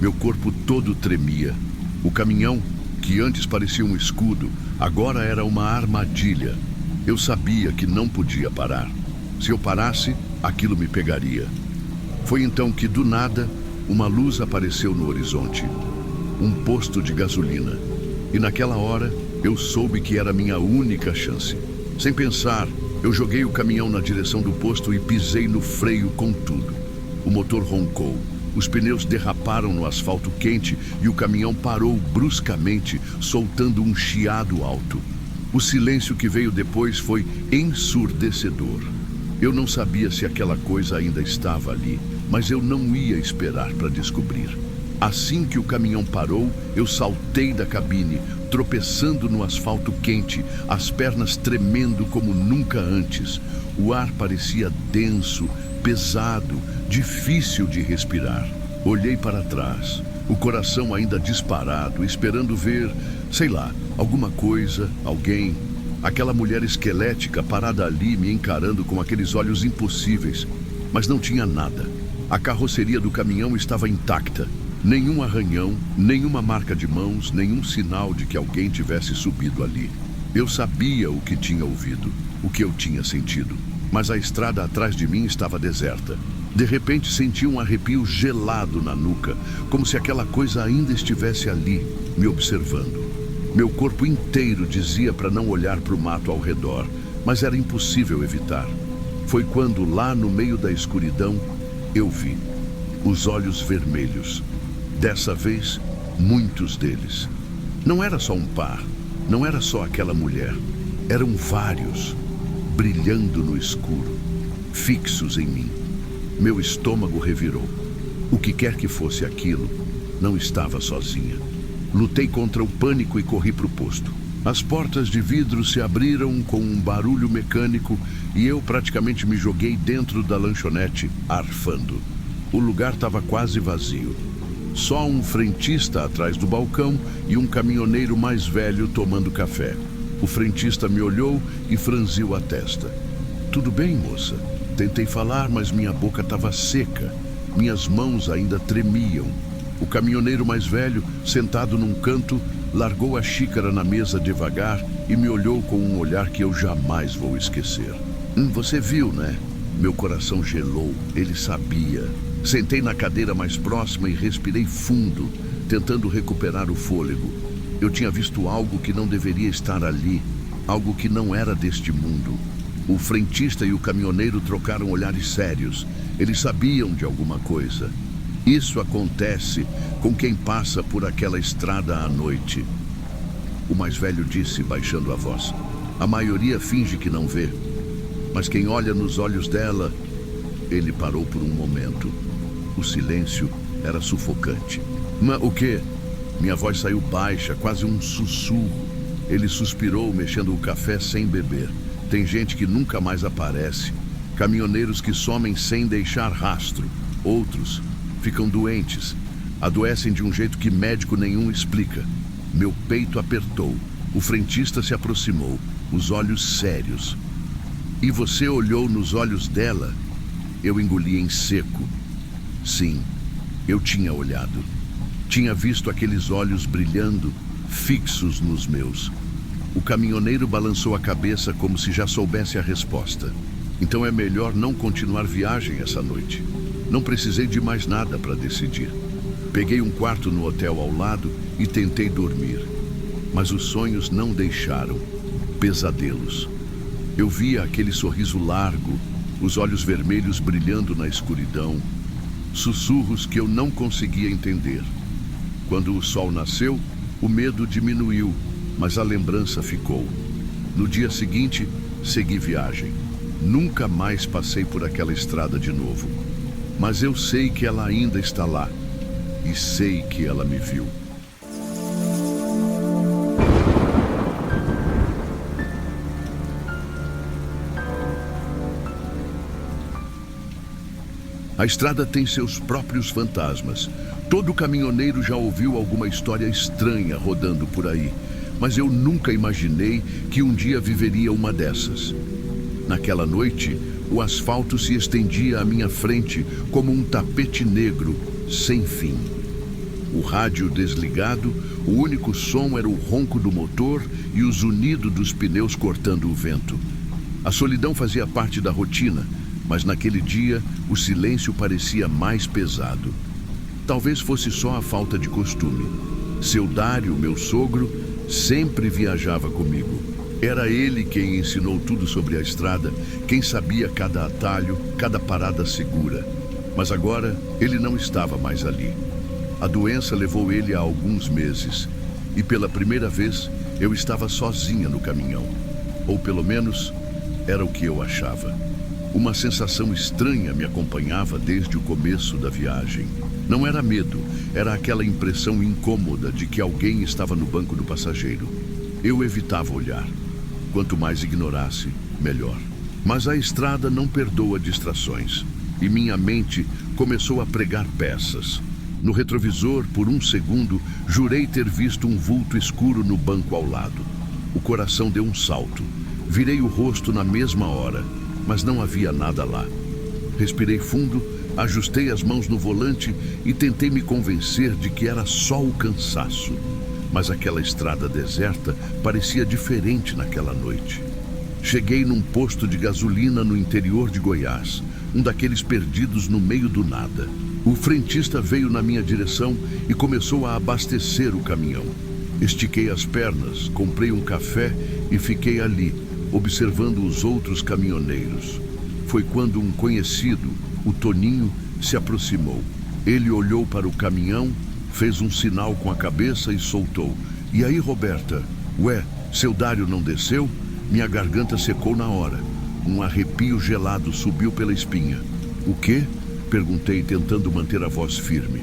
[SPEAKER 1] Meu corpo todo tremia. O caminhão, que antes parecia um escudo, agora era uma armadilha. Eu sabia que não podia parar. Se eu parasse, aquilo me pegaria. Foi então que, do nada, uma luz apareceu no horizonte. Um posto de gasolina. E naquela hora, eu soube que era a minha única chance. Sem pensar, eu joguei o caminhão na direção do posto e pisei no freio com tudo. O motor roncou. Os pneus derraparam no asfalto quente e o caminhão parou bruscamente, soltando um chiado alto. O silêncio que veio depois foi ensurdecedor. Eu não sabia se aquela coisa ainda estava ali, mas eu não ia esperar para descobrir. Assim que o caminhão parou, eu saltei da cabine, tropeçando no asfalto quente, as pernas tremendo como nunca antes. O ar parecia denso, pesado, difícil de respirar. Olhei para trás, o coração ainda disparado, esperando ver, sei lá, alguma coisa, alguém. Aquela mulher esquelética parada ali me encarando com aqueles olhos impossíveis. Mas não tinha nada. A carroceria do caminhão estava intacta. Nenhum arranhão, nenhuma marca de mãos, nenhum sinal de que alguém tivesse subido ali. Eu sabia o que tinha ouvido, o que eu tinha sentido. Mas a estrada atrás de mim estava deserta. De repente senti um arrepio gelado na nuca, como se aquela coisa ainda estivesse ali, me observando. Meu corpo inteiro dizia para não olhar para o mato ao redor, mas era impossível evitar. Foi quando, lá no meio da escuridão, eu vi os olhos vermelhos. Dessa vez, muitos deles. Não era só um par, não era só aquela mulher. Eram vários, brilhando no escuro, fixos em mim. Meu estômago revirou. O que quer que fosse aquilo, não estava sozinha. Lutei contra o pânico e corri para o posto. As portas de vidro se abriram com um barulho mecânico e eu praticamente me joguei dentro da lanchonete, arfando. O lugar estava quase vazio. Só um frentista atrás do balcão e um caminhoneiro mais velho tomando café. O frentista me olhou e franziu a testa. "Tudo bem, moça?" Tentei falar, mas minha boca estava seca. Minhas mãos ainda tremiam. O caminhoneiro mais velho, sentado num canto, largou a xícara na mesa devagar e me olhou com um olhar que eu jamais vou esquecer. Você viu, né?" Meu coração gelou. Ele sabia. Sentei na cadeira mais próxima e respirei fundo, tentando recuperar o fôlego. Eu tinha visto algo que não deveria estar ali. algo que não era deste mundo. O frentista e o caminhoneiro trocaram olhares sérios. Eles sabiam de alguma coisa. Isso acontece com quem passa por aquela estrada à noite. O mais velho disse, baixando a voz. A maioria finge que não vê. Mas quem olha nos olhos dela... Ele parou por um momento. O silêncio era sufocante. Mas o quê? Minha voz saiu baixa, quase um sussurro. Ele suspirou, mexendo o café sem beber. Tem gente que nunca mais aparece. Caminhoneiros que somem sem deixar rastro. Outros ficam doentes. Adoecem de um jeito que médico nenhum explica. Meu peito apertou. O frentista se aproximou, os olhos sérios. E você olhou nos olhos dela? Eu engoli em seco. Sim, eu tinha olhado. Tinha visto aqueles olhos brilhando, fixos nos meus. O caminhoneiro balançou a cabeça como se já soubesse a resposta. Então é melhor não continuar viagem essa noite. Não precisei de mais nada para decidir. Peguei um quarto no hotel ao lado e tentei dormir. Mas os sonhos não deixaram. Pesadelos. Eu via aquele sorriso largo, os olhos vermelhos brilhando na escuridão. Sussurros que eu não conseguia entender. Quando o sol nasceu, o medo diminuiu, mas a lembrança ficou. No dia seguinte, segui viagem. Nunca mais passei por aquela estrada de novo. Mas eu sei que ela ainda está lá. E sei que ela me viu. A estrada tem seus próprios fantasmas. Todo caminhoneiro já ouviu alguma história estranha rodando por aí, mas eu nunca imaginei que um dia viveria uma dessas. Naquela noite, o asfalto se estendia à minha frente como um tapete negro, sem fim. O rádio desligado, o único som era o ronco do motor e o zunido dos pneus cortando o vento. A solidão fazia parte da rotina, mas naquele dia o silêncio parecia mais pesado. Talvez fosse só a falta de costume. Seu Dário, meu sogro, sempre viajava comigo. Era ele quem ensinou tudo sobre a estrada, quem sabia cada atalho, cada parada segura. Mas agora ele não estava mais ali. A doença levou ele a alguns meses. E pela primeira vez eu estava sozinha no caminhão. Ou pelo menos era o que eu achava. Uma sensação estranha me acompanhava desde o começo da viagem. Não era medo, era aquela impressão incômoda de que alguém estava no banco do passageiro. Eu evitava olhar. Quanto mais ignorasse, melhor. Mas a estrada não perdoa distrações. E minha mente começou a pregar peças. No retrovisor, por um segundo, jurei ter visto um vulto escuro no banco ao lado. O coração deu um salto. Virei o rosto na mesma hora. Mas não havia nada lá. Respirei fundo, ajustei as mãos no volante e tentei me convencer de que era só o cansaço. Mas aquela estrada deserta parecia diferente naquela noite. Cheguei num posto de gasolina no interior de Goiás, um daqueles perdidos no meio do nada. O frentista veio na minha direção e começou a abastecer o caminhão. Estiquei as pernas, comprei um café e fiquei ali, observando os outros caminhoneiros. Foi quando um conhecido, o Toninho, se aproximou. Ele olhou para o caminhão, fez um sinal com a cabeça e soltou. E aí, Roberta? Ué, seu Dário não desceu? Minha garganta secou na hora. Um arrepio gelado subiu pela espinha. O quê? Perguntei, tentando manter a voz firme.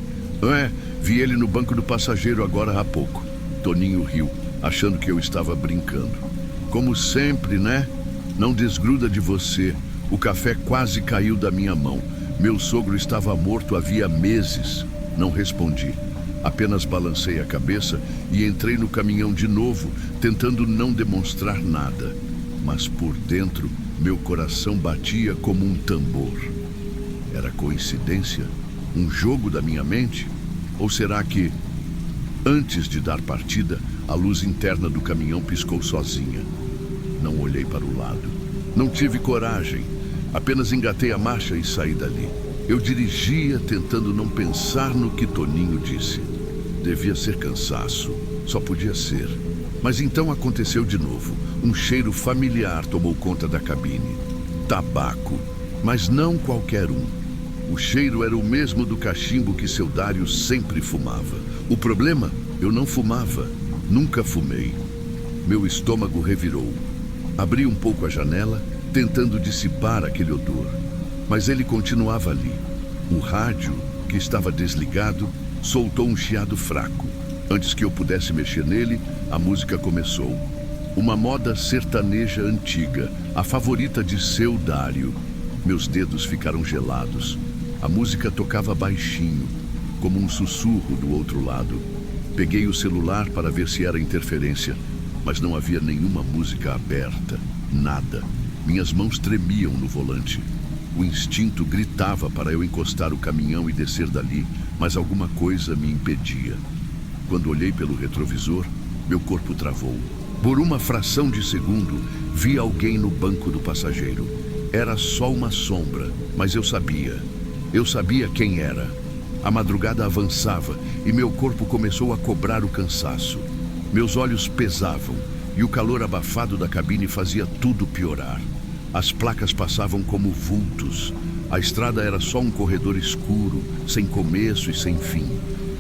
[SPEAKER 1] Vi ele no banco do passageiro agora há pouco. Toninho riu, achando que eu estava brincando. Como sempre, né? Não desgruda de você. O café quase caiu da minha mão. Meu sogro estava morto havia meses. Não respondi. Apenas balancei a cabeça e entrei no caminhão de novo, tentando não demonstrar nada. Mas por dentro, meu coração batia como um tambor. Era coincidência? Um jogo da minha mente? Ou será que, antes de dar partida, a luz interna do caminhão piscou sozinha? Não olhei para o lado. Não tive coragem. Apenas engatei a marcha e saí dali. Eu dirigia tentando não pensar no que Toninho disse. Devia ser cansaço. Só podia ser. Mas então aconteceu de novo. Um cheiro familiar tomou conta da cabine. Tabaco, mas não qualquer um. O cheiro era o mesmo do cachimbo que seu Dário sempre fumava. O problema? Eu não fumava. Nunca fumei. Meu estômago revirou. Abri um pouco a janela, tentando dissipar aquele odor. Mas ele continuava ali. O rádio, que estava desligado, soltou um chiado fraco. Antes que eu pudesse mexer nele, a música começou. Uma moda sertaneja antiga, a favorita de seu Dário. Meus dedos ficaram gelados. A música tocava baixinho, como um sussurro do outro lado. Peguei o celular para ver se era interferência, mas não havia nenhuma música aberta, nada. Minhas mãos tremiam no volante. O instinto gritava para eu encostar o caminhão e descer dali, mas alguma coisa me impedia. Quando olhei pelo retrovisor, meu corpo travou. Por uma fração de segundo, vi alguém no banco do passageiro. Era só uma sombra, mas eu sabia. Eu sabia quem era. A madrugada avançava e meu corpo começou a cobrar o cansaço. Meus olhos pesavam e o calor abafado da cabine fazia tudo piorar. As placas passavam como vultos. A estrada era só um corredor escuro, sem começo e sem fim.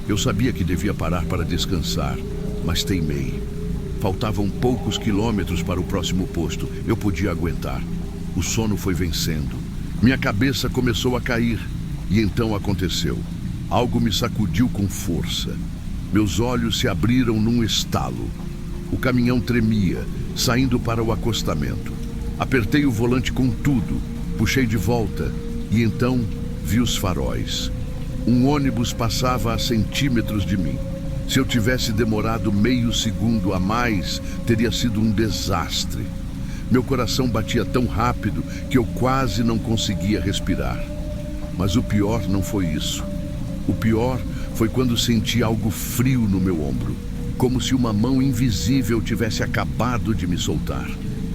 [SPEAKER 1] Eu sabia que devia parar para descansar, mas teimei. Faltavam poucos quilômetros para o próximo posto. Eu podia aguentar. O sono foi vencendo. Minha cabeça começou a cair. E então aconteceu. Algo me sacudiu com força. Meus olhos se abriram num estalo. O caminhão tremia, saindo para o acostamento. Apertei o volante com tudo, puxei de volta e então vi os faróis. Um ônibus passava a centímetros de mim. Se eu tivesse demorado meio segundo a mais, teria sido um desastre. Meu coração batia tão rápido que eu quase não conseguia respirar. Mas o pior não foi isso. O pior foi quando senti algo frio no meu ombro, como se uma mão invisível tivesse acabado de me soltar.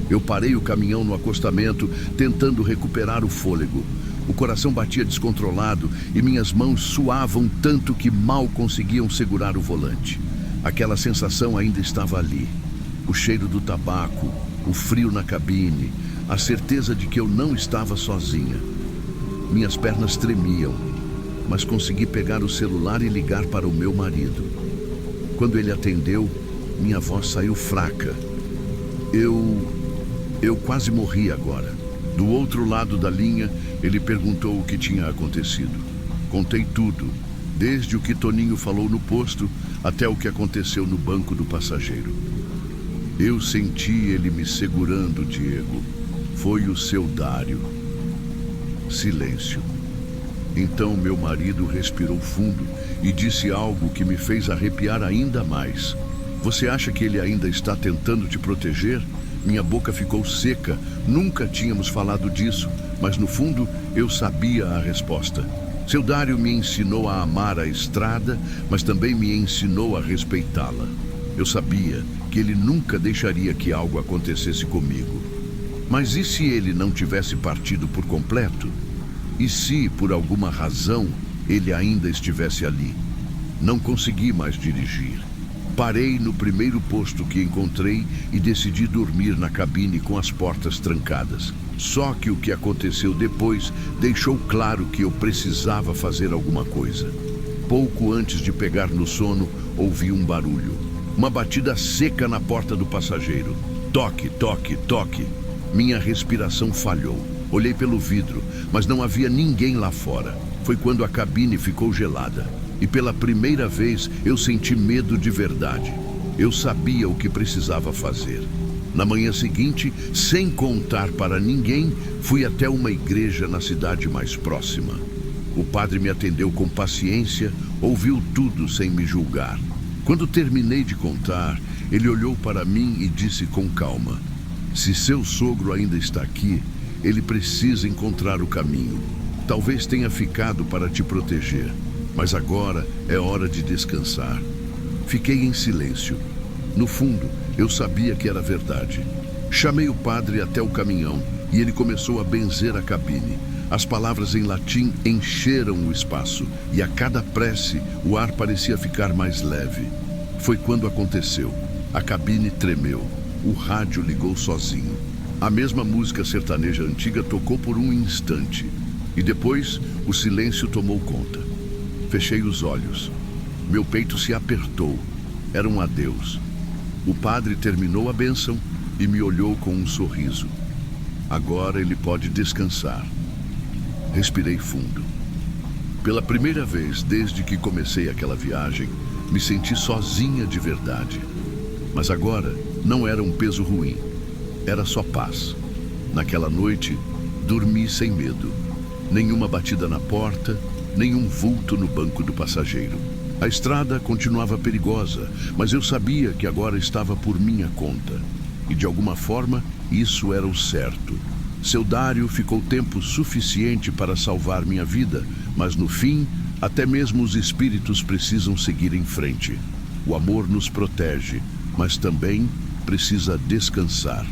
[SPEAKER 1] Eu parei o caminhão no acostamento, tentando recuperar o fôlego. O coração batia descontrolado e minhas mãos suavam tanto que mal conseguiam segurar o volante. Aquela sensação ainda estava ali. O cheiro do tabaco, o frio na cabine, a certeza de que eu não estava sozinha. Minhas pernas tremiam, mas consegui pegar o celular e ligar para o meu marido. Quando ele atendeu, minha voz saiu fraca. Eu quase morri agora. Do outro lado da linha, ele perguntou o que tinha acontecido. Contei tudo, desde o que Toninho falou no posto até o que aconteceu no banco do passageiro. Eu senti ele me segurando, Diego. Foi o seu Dário. Silêncio. Então meu marido respirou fundo e disse algo que me fez arrepiar ainda mais. Você acha que ele ainda está tentando te proteger? Minha boca ficou seca. Nunca tínhamos falado disso, mas no fundo eu sabia a resposta. Seu Dário me ensinou a amar a estrada, mas também me ensinou a respeitá-la. Eu sabia que ele nunca deixaria que algo acontecesse comigo. Mas e se ele não tivesse partido por completo? E se, por alguma razão, ele ainda estivesse ali? Não consegui mais dirigir. Parei no primeiro posto que encontrei e decidi dormir na cabine com as portas trancadas. Só que o que aconteceu depois deixou claro que eu precisava fazer alguma coisa. Pouco antes de pegar no sono, ouvi um barulho. Uma batida seca na porta do passageiro. Toque, toque, toque. Minha respiração falhou. Olhei pelo vidro, mas não havia ninguém lá fora. Foi quando a cabine ficou gelada. E pela primeira vez eu senti medo de verdade. Eu sabia o que precisava fazer. Na manhã seguinte, sem contar para ninguém, fui até uma igreja na cidade mais próxima. O padre me atendeu com paciência, ouviu tudo sem me julgar. Quando terminei de contar, ele olhou para mim e disse com calma: se seu sogro ainda está aqui, ele precisa encontrar o caminho. Talvez tenha ficado para te proteger, mas agora é hora de descansar. Fiquei em silêncio. No fundo, eu sabia que era verdade. Chamei o padre até o caminhão e ele começou a benzer a cabine. As palavras em latim encheram o espaço e a cada prece o ar parecia ficar mais leve. Foi quando aconteceu. A cabine tremeu. O rádio ligou sozinho. A mesma música sertaneja antiga tocou por um instante. E depois, o silêncio tomou conta. Fechei os olhos. Meu peito se apertou. Era um adeus. O padre terminou a bênção e me olhou com um sorriso. Agora ele pode descansar. Respirei fundo. Pela primeira vez desde que comecei aquela viagem, me senti sozinha de verdade. Mas agora não era um peso ruim. Era só paz. Naquela noite, dormi sem medo. Nenhuma batida na porta, nenhum vulto no banco do passageiro. A estrada continuava perigosa, mas eu sabia que agora estava por minha conta. E de alguma forma, isso era o certo. Seu Dário ficou tempo suficiente para salvar minha vida, mas no fim, até mesmo os espíritos precisam seguir em frente. O amor nos protege, mas também precisa descansar.